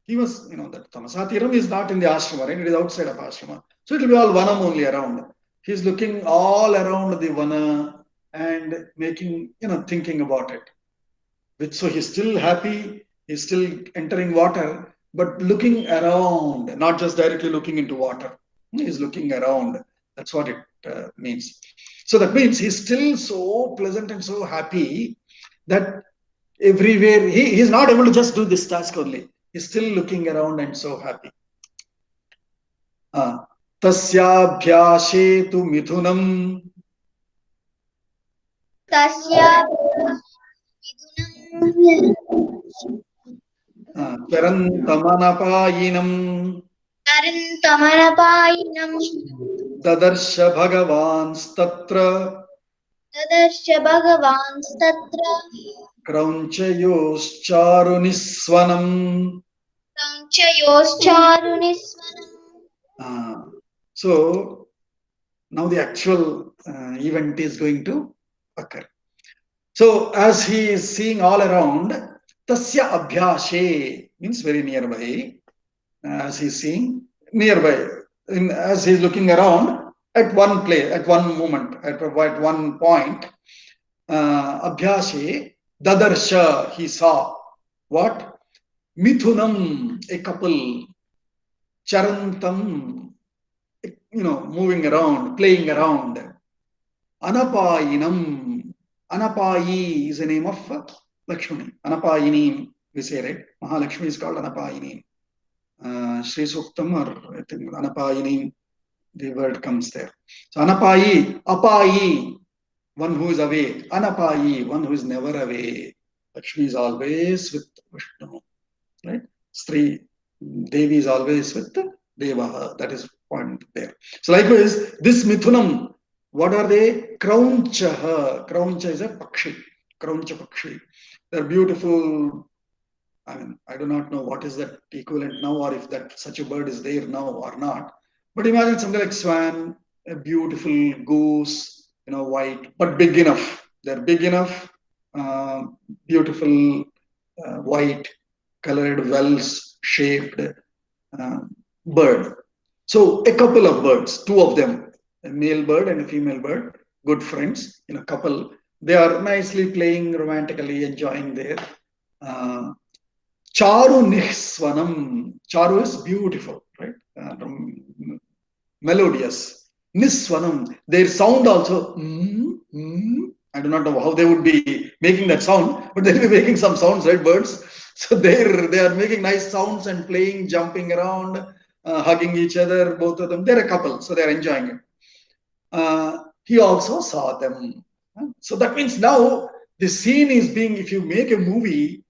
He was, that Tamasatiram is not in the ashrama, right? It is outside of ashrama. So it will be all vanam only around. He is looking all around the vana and making, thinking about it. So he's still happy, he's still entering water, but looking around, not just directly looking into water. He's looking around. That's what it means. So that means he's still so pleasant and so happy that everywhere, he's not able to just do this task only. He's still looking around and so happy. Tasyabhyashe tu mithunam. Tarantamanapayinam. Tarantamanapayinam. Dadarsha bhagavanstatra. Tadarsha bhagavanstatra. Kraunchayoscharuniस्वनम. Kraunchayoscharuniस्वनम. So now the actual event is going to occur. So as he is seeing all around, tasya abhyashe means very nearby. As he is seeing nearby, as he is looking around at one place, at one moment, at one point, abhyashe, dadarsha, he saw what? Mithunam, a couple, charantam, moving around, playing around. Anapayinam. Anapayi is the name of Lakshmi. Anapayini, we say, right? Mahalakshmi is called Anapayini. Shri Suktam, or I think Anapayini, the word comes there. So Anapayi, Apayi, one who is away. Anapayi, one who is never away. Lakshmi is always with Vishnu, right? Sri Devi is always with Devaha. That is point there. So likewise, this Mithunam, what are they? Kraunchaha. Krauncha is a pakshi. Krauncha pakshi. They're beautiful. I do not know what is that equivalent now, or if that such a bird is there now or not. But imagine something like swan, a beautiful goose, white, but big enough. They're big enough, beautiful, white, colored, well-shaped bird. So a couple of birds, two of them, a male bird and a female bird, good friends, couple. They are nicely playing romantically, enjoying their charu nihsvanam. Charu is beautiful, right? Melodious. Niswanam. Their sound also. I do not know how they would be making that sound, but they'll be making some sounds, right? Birds. So they are making nice sounds and playing, jumping around, hugging each other. Both of them. They're a couple, so they're enjoying it. He also saw them. So that means now the scene is being. If you make a movie,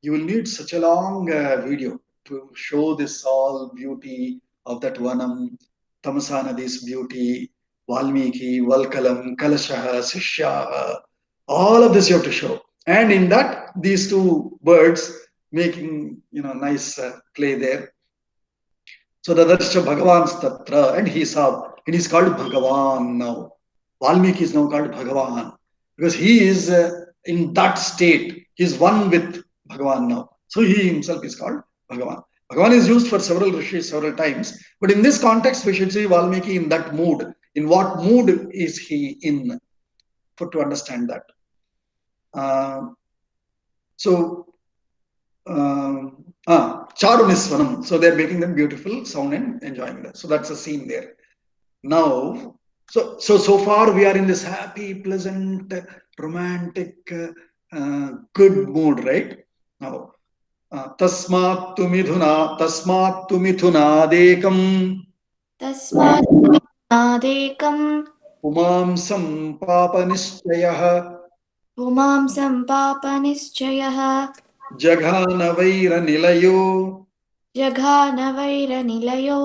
you will need such a long video to show this all beauty of that Vanam, Tamasa Nadi's beauty, Valmiki, Valkalam, Kalashaha, Sishyaha, all of this you have to show. And in that, these two birds making nice play there. So Dadarsha Bhagavan's Tatra, and he saw, and he's called Bhagavan now. Valmiki is now called Bhagavan because he is in that state. He's one with Bhagavan now. So he himself is called Bhagavan. Bhagavan is used for several rishis several times, but in this context, we should see Valmiki in that mood. In what mood is he in? To understand that. Charuniswanam. So they're making them beautiful sound and enjoying that. So that's a scene there. Now, so far we are in this happy, pleasant, romantic, good mood, right? Now, tasmat tu mithunadekam तस्मादेकं pumamsam papanishchayah पुमांसं पापनिश्चयः jaghana vaira nilayo जघानवैरनिलयो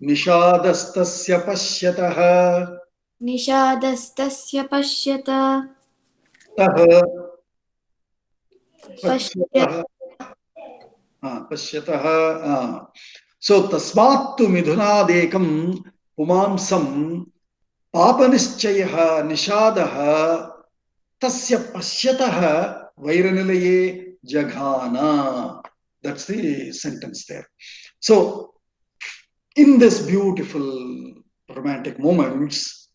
nishadastasya pashyatah निषादस्तस्य पश्यत tah पश्यत pashyatah. So tasmattu midhunadekam pumamsam papanishchayah nishadaha tasya pashyatah vairanilaye jaghana. That's the sentence there. So in this beautiful romantic moments,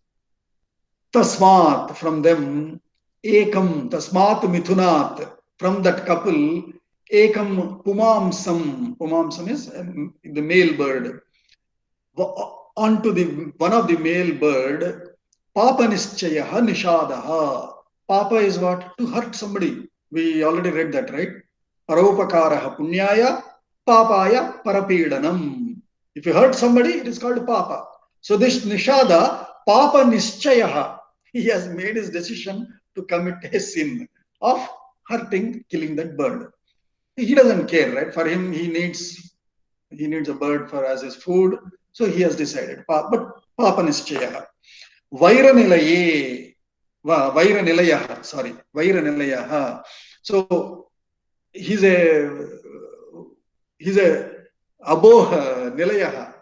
tasmat, from them, ekam, tasmat mithunat, from that couple, ekam pumamsam is the male bird, onto the one of the male bird, papanishchayaha nishadaha. Papa is what? To hurt somebody. We already read that, right? Paropakaraha punyaya, papaya parapedanam. If you hurt somebody, it is called papa. So this nishada, papa nishchayaha, he has made his decision to commit a sin of hurting, killing that bird. He doesn't care, right? For him, he needs a bird for as his food. So he has decided. But papa nishchayaha. Vairanilaye, Vairanilayaha, sorry, Vairanilayaha. So he's a abode nilayaha,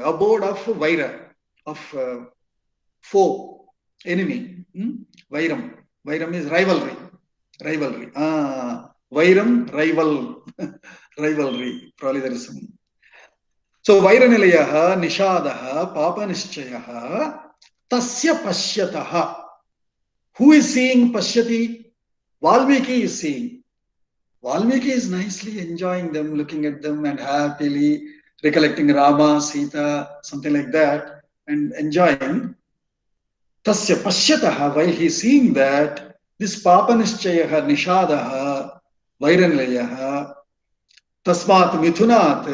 abode of Vaira, of foe, enemy. Vairam. Vairam is rivalry. Vairam, rival, rivalry. Probably there is some. So Vairanilayaha, Nishadaha, Papanishchayaha, Tasya Pashyataha. Who is seeing Pashyati? Valmiki is seeing. Valmiki is nicely enjoying them, looking at them and happily recollecting Rama, Sita, something like that, and enjoying. Tasya Pashyataha, while he is seeing that, this Papanishchayaha, Nishadaha, Vairanilayaha, Tasmat Mithunat,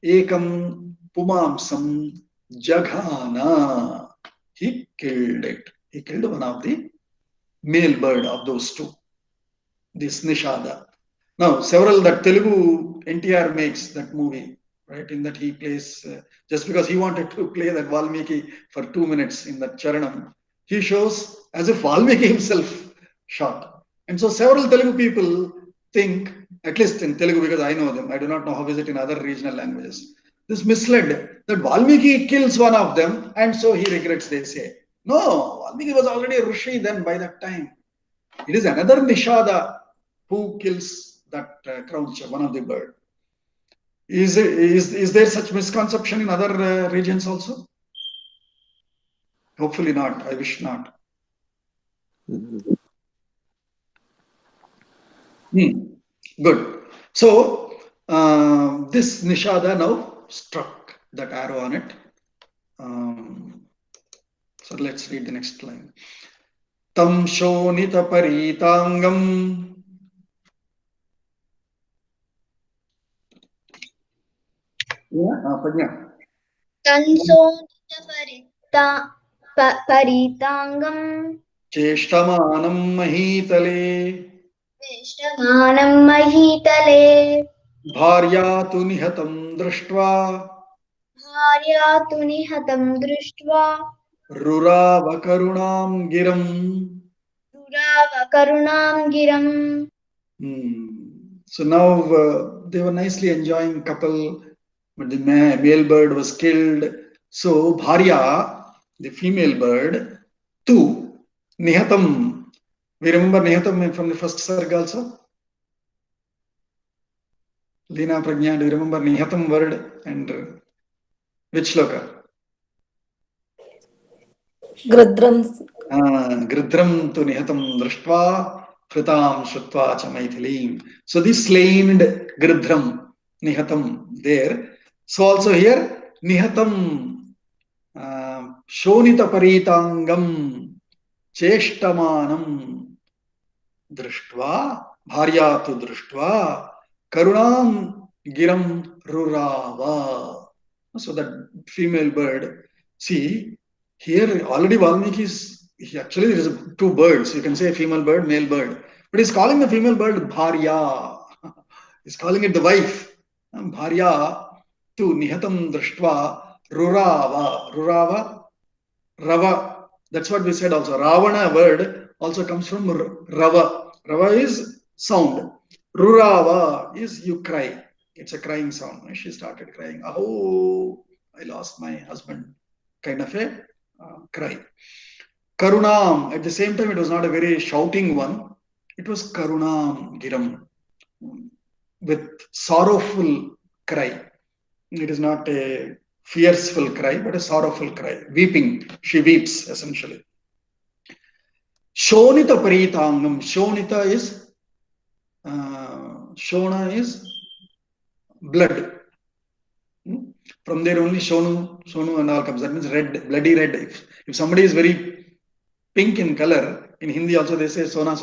Ekam Pumamsam Jaghana. He killed it. He killed one of the male bird of those two, this Nishada. Now, several that Telugu NTR makes that movie, right? In that he plays, just because he wanted to play that Valmiki for 2 minutes in that Charanam, he shows as if Valmiki himself shot. And so several Telugu people think, at least in Telugu, because I know them, I do not know how is it in other regional languages, this misled that Valmiki kills one of them and so he regrets, they say. No, Valmiki was already a Rishi then by that time. It is another Nishada who kills that croucher, one of the bird. Is there such misconception in other regions also? Hopefully not. I wish not. Good. So this Nishada now struck that arrow on it. So let's read the next line. Tam shonita paritangam. Prajna. Paritangam Cheshtamanam mahitale. Veshtamanam mahitale Bharya tu nihatam drashtva. Bharya tu nihatam drishtva Rurava karunam giram. Durava karunam giram. So now they were nicely enjoying couple, but the male bird was killed. So Bharya, the female bird, tu nihatam. We remember nihatam from the first sarga also. Leena Prajna, do you remember nihatam word and which shloka? Grudram. Grudram tu nihatam drashtva kritam shrutva cha maithilim. So this slain grudram nihatam there. So also here nihatam shonita paritangam cheshtamanam drashtva bharyatu drashtva karunam giram rurava. So that female bird, see here already Valmiki is actually there is two birds. You can say female bird, male bird, but he's calling the female bird Bharya. He's calling it the wife. Bharya tu nihatam drashtva rurava. Rurava, rava. That's what we said also. Ravana word also comes from rava. Rava is sound. Rurava is you cry. It's a crying sound. She started crying. Oh, I lost my husband. Kind of a cry. Karunam. At the same time, it was not a very shouting one. It was Karunam Giram, with sorrowful cry. It is not a fearful cry, but a sorrowful cry. Weeping. She weeps, essentially. Shonita paritangam. Shonita is Shona is blood. From there only Shonu and all comes. That means red, bloody red. If somebody is very pink in color, in Hindi also they say Sona,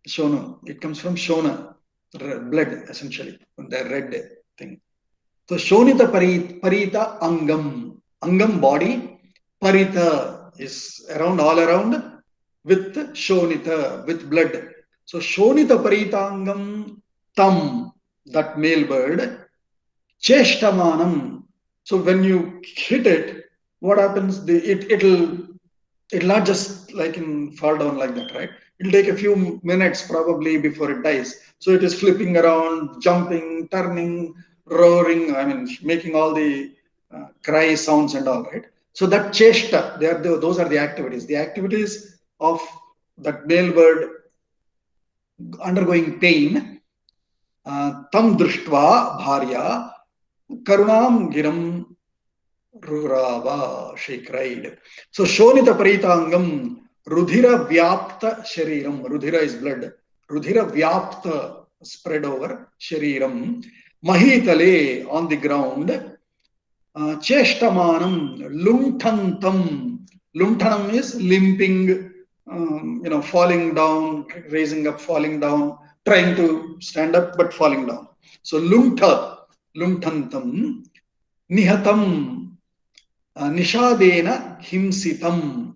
Shonu. It comes from Shona, blood essentially, the red thing. So Shonita Parita Angam. Angam body, Parita is around, all around, with Shonita, with blood. So Shonita Parita Angam Tam, that male bird, Cheshtamanam. So when you hit it, what happens? It'll not just like fall down like that, right? It'll take a few minutes probably before it dies. So it is flipping around, jumping, turning, roaring. I mean, making all the cry sounds and all, right? So that cheshta, those are the activities. The activities of that male bird undergoing pain. Tam drishtva bharya karunam giram rurava, she cried. So shonita paritangam rudhira vyapta shariram. Rudhira is blood. Rudhira vyapta, spread over shariram. Mahitale, on the ground. Cheshtamanam lunthantam. Lunthanam is limping, falling down, raising up, falling down, trying to stand up but falling down. So lunthantam nihatam niShaadena himsitam.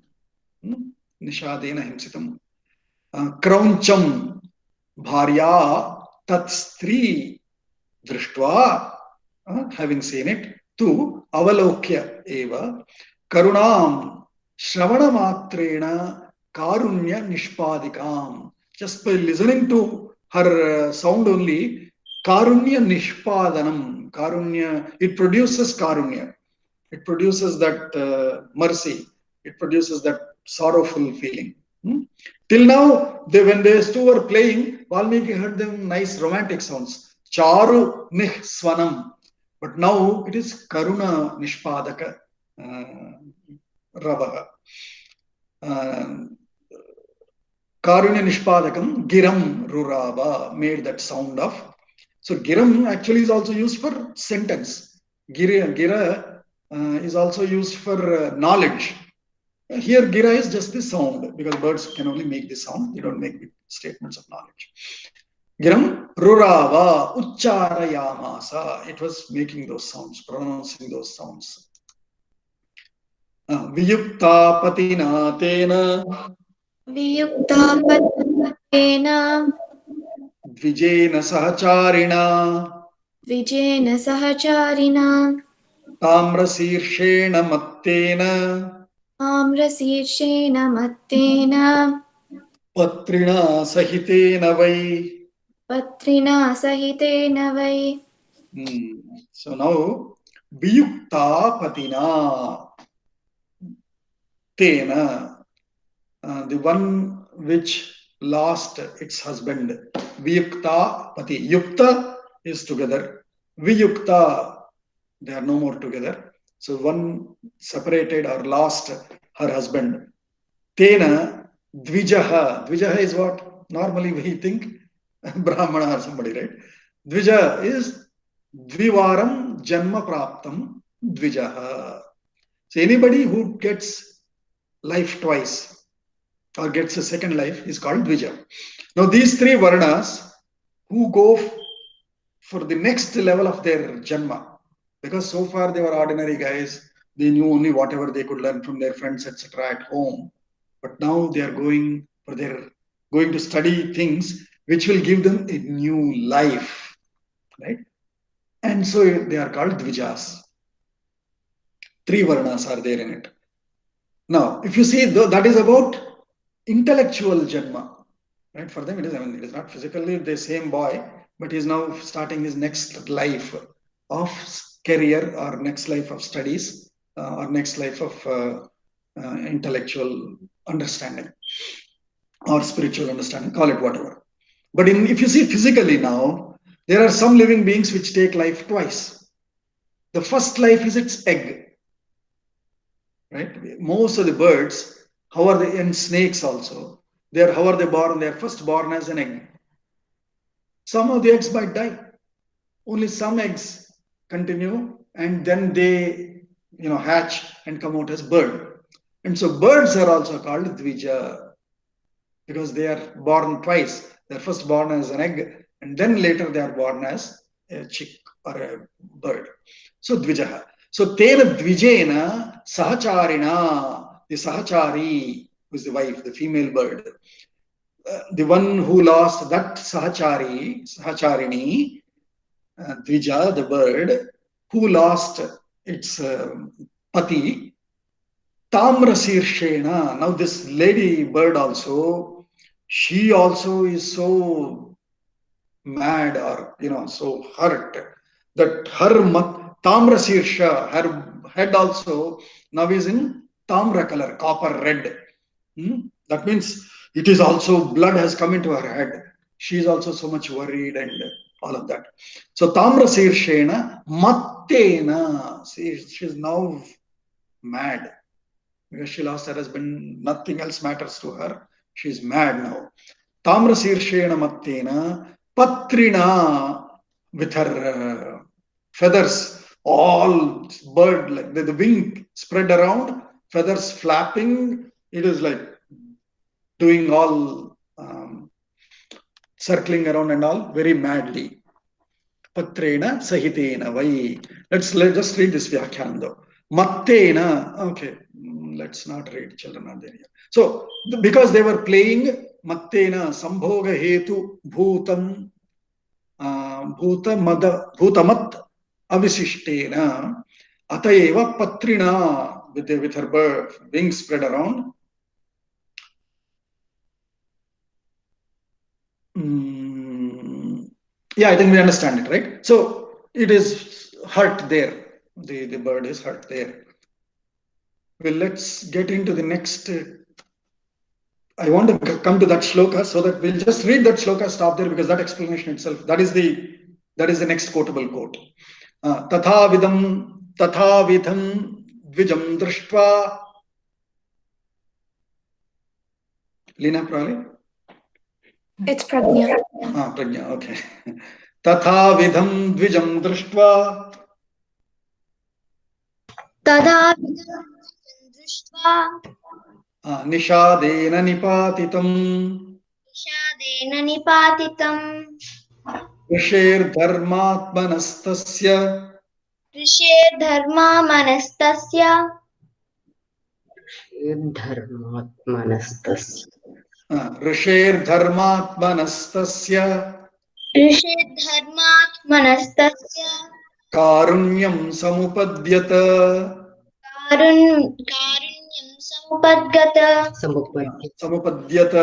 Nishadena himsitam. Krauncham bharya tat stri drishtva, having seen it, tu avalokya eva karunam shravana matrena karunya nishpadikam. Just by listening to her sound only, karunya nishpadanam. Karunya, it produces karunya. It produces that mercy. It produces that sorrowful feeling. Till now, when these two were playing, Valmiki heard them nice romantic sounds. Charu nih swanam. But now it is karuna nishpadaka ravaha. Karunya nishpadakam giram rurava, made that sound of. So giram actually is also used for sentence. Gira is also used for knowledge. Here, gira is just the sound, because birds can only make the sound, they don't make the statements of knowledge. Giram rurava ucharayamasa. It was making those sounds, pronouncing those sounds. Viyukta patina tena वियुक्तापत्तेन dvijena sahacharina Dwijen सहचारिणा tamrasirshena mattena आम्रशीर्षेण मत्तेन patrina sahitena vai. पत्रिणा सहितेन why. So now, viyukta patina tena, the one which lost its husband. Viyukta pati. Yukta is together. Viyukta, they are no more together. So one separated or lost her husband. Tena dvijaha. Dvijaha is what? Normally we think Brahmana or somebody, right? Dvija is dvivaram janma praptam dvijaha. So anybody who gets life twice or gets a second life is called dvija. Now these three varnas who go for the next level of their janma, because so far they were ordinary guys, they knew only whatever they could learn from their friends, etc. at home. But now they are going to study things which will give them a new life, right? And so they are called dvijas. Three varnas are there in it. Now, if you see, that is about intellectual janma, right? For them, it is not physically the same boy, but he is now starting his next life of career or next life of studies or next life of intellectual understanding or spiritual understanding, call it whatever. But if you see physically now, there are some living beings which take life twice. The first life is its egg, right? Most of the birds, and snakes also, how are they born? They are first born as an egg. Some of the eggs might die. Only some eggs continue, and then they hatch and come out as bird. And so birds are also called dvija because they are born twice. They're first born as an egg, and then later they are born as a chick or a bird. So dvijaha. So tena dvijena sahacharina, the sahachari, who is the wife, the female bird. The one who lost that sahacharini, dvija, the bird, who lost its pati, tamrasirshena. Now this lady bird also, she also is so mad or so hurt that her tamrasirsha, her head also now is in tamra color, copper red. That means it is also blood has come into her head. She is also so much worried and all of that. So tamrasirshena mattena, she's now mad because she lost her husband. Nothing else matters to her. She's mad now. Tamrasirshena mattena patrina, with her feathers all bird, like the wing spread around, feathers flapping. It is like doing all circling around and all very madly. Patrena sahitena vai. Let's just read this Vyakhyan though. Mattena, okay, let's not read, children are there. So because they were playing Mattena sambhoga hetu bhutam bhutamat avisishtena atayeva patrina, with her wings spread around. Yeah, I think we understand it, right? So it is hurt there. The bird is hurt there. Well, let's get into the next. I want to come to that shloka so that we'll just read that shloka, stop there, because that explanation itself, that is the next quotable quote. Tatha vidham dvijam drishtva. Lina, probably? It's Prajna. Prajna, okay. Tatha vidham dvijam drishtva. तदा दृष्ट्वा निषादेन निपातितम् निषादेन निपातितम् ऋषेर्धर्मात्मनस्तस्य ऋषेर्धर्मामनस्तस्य ऋषेर्धर्मात्मनस्तस्य ऋषेर्धर्मात्मनस्तस्य कारुण्यं समुपद्यत कारुण्यं समुपद्यत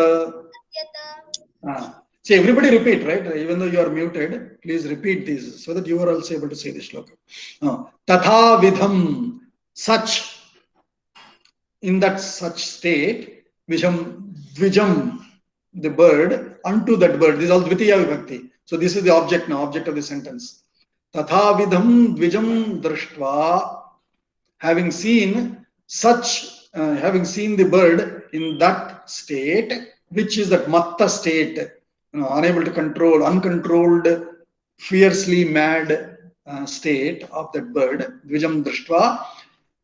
See, everybody repeat, right? Even though you are muted, please repeat these so that you are also able to say the shloka. Tatha vidham, such, in that such state, dvijam, the bird, unto that bird. This is all dvitiya vibhakti. So this is the object now, object of the sentence. Tatha vidham dvijam drashtva, having seen such, having seen the bird in that state, which is that matta state, unable to control, uncontrolled, fiercely mad state of that bird, dvijam drashtva,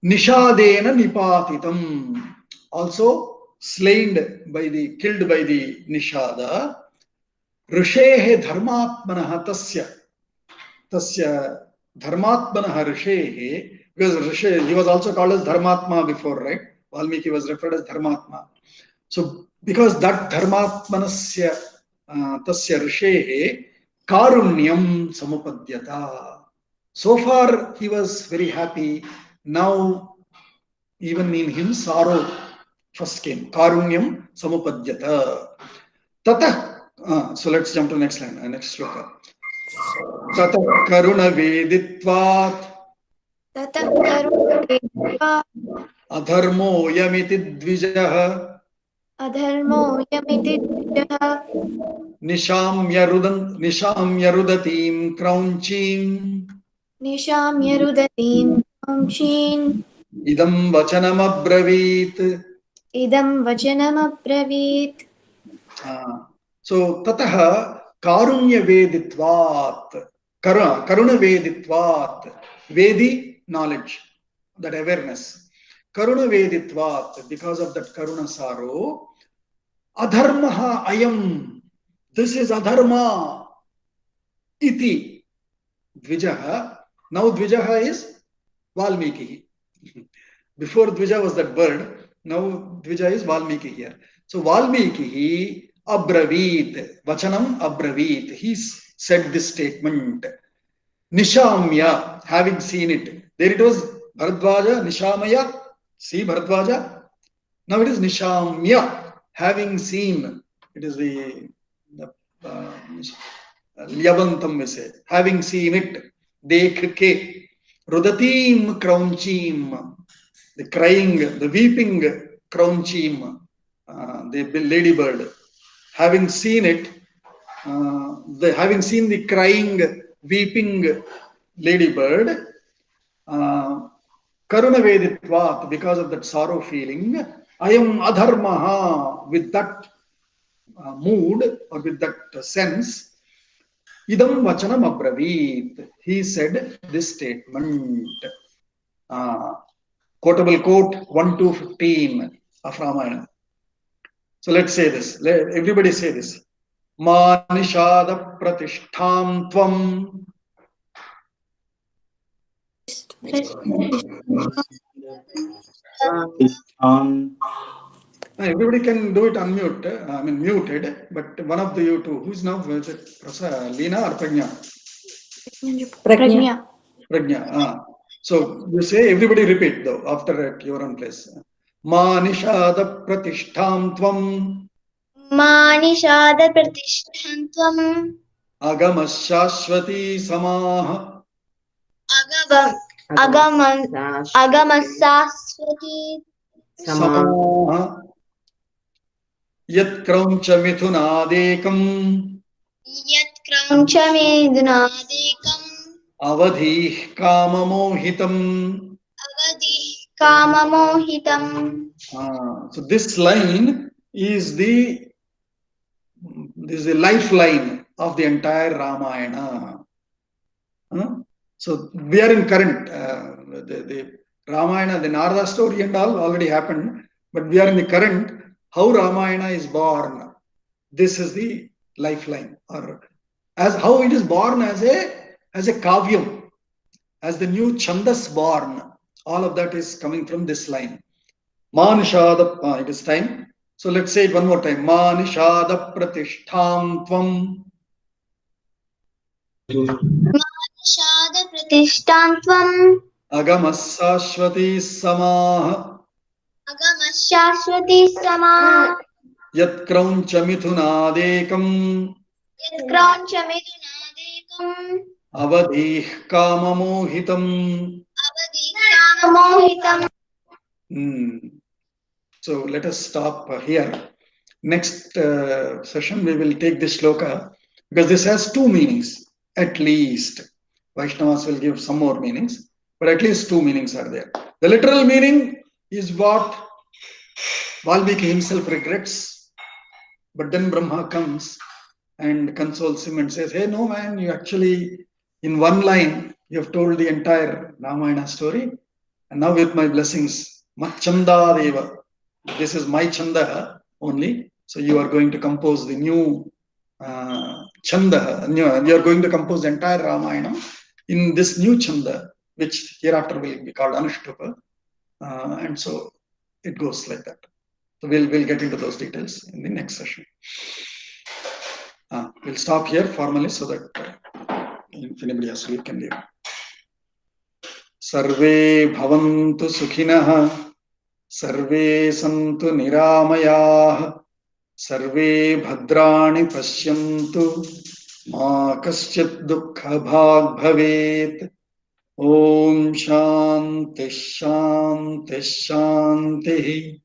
nishadena nipatitam, also slain by the, killed by the nishada, rishehe dharmatmanah tasya dharmatmanah rishehe, because Rishi, he was also called as Dharmatma before, right? Valmiki was referred as Dharmatma. So, because that Dharmatmanasya tasya rishehe karunyam samupadyata. So far, he was very happy. Now, even in him, sorrow first came. Karunyam samupadyata. Tata. So, let's jump to the next line, next shloka. Tata karuna veditvat. ततः करुणा अधर्मो यमिति द्विजः अधर्मो यमिति द्विजः निशाम्य रुदतीं क्रौञ्चीम् निशाम्य रुदतीं वंशीन् इदं वचनमब्रवीत्. इदं वचनमब्रवीत्. So ततः कारुण्यवेदित्वात्, करुणवेदित्वात्, vedi knowledge, that awareness, karunaveditvat, because of that karuna sorrow, adharmaha ayam, this is adharma, iti dvijaha. Now dvijaha is Valmiki. Before dvija was that bird, now dvija is Valmiki here. So Valmiki abravit, vachanam abravit, he said this statement. Nishamya, having seen it. There it was Bharadwaja, Nishamaya, see Bharadwaja. Now it is Nishamya, having seen. It is the Lyabantam we say, having seen it. Dekh ke, Rudatim Kraunchim, the crying, the weeping Kraunchim, the ladybird. Having seen it, having seen the crying, weeping ladybird, karunaveditvat, because of that sorrow feeling, I am adharmaha, with that mood or with that sense, idam vachanam abravit, he said this statement. Quotable quote 1-15 of Ramayanam. So let's say this. Everybody say this. Ma niShaada pratiShThaaM tvam. Everybody can do it unmute. I mean muted, but one of the you two. Who is now? Is it Leena or Pragnya? Pragnya. Pragnya. So you say, everybody repeat though after at your own place. Ma niShaada pratiShThaaM tvam. Ma niShaada pratiShThaaM tvam. Agama shaasvatI samaaH. Agama shaasvatI samaaH. Yat krauncha mithunadekam. Yat krauncha mithunadekam. Avadhi kamamohitam. Avadhi kamamohitam. So this line is the lifeline of the entire Ramayana. So we are in current. Ramayana, the Narada story and all already happened, but we are in the current, how Ramayana is born. This is the lifeline, or as how it is born as a kavyam, as the new chandas born. All of that is coming from this line. niShaada, it is time. So let's say it one more time. niShaada pratiShThaaM tvam. niShaada pratiShThaaM tvam. Agamaः शाश्वती samaaH. Agama shaasvatI samaaH. Yat krauncha mithunadekam. Yat krauncha midunadekam. Avadih kamamohitam. Avadhi kamamohitam. So let us stop here. Next session we will take this shloka, because this has two meanings at least. Vaishnavas will give some more meanings, but at least two meanings are there. The literal meaning is what Valmiki himself regrets, but then Brahma comes and consoles him and says, hey, no man, you actually, in one line, you have told the entire Ramayana story, and now with my blessings, Machanda Deva, this is my chanda only, so you are going to compose the new chanda, you are going to compose the entire Ramayana in this new chanda, which hereafter will be called Anushtupa, and so it goes like that. So we'll get into those details in the next session. We'll stop here formally so that if anybody has to leave, can leave. Sarve bhavantu sukhinah, sarve santu niramayah, sarve bhadrani pashyantu, ma kaschit dukkha bhag bhavet. Om shanti shanti shanti.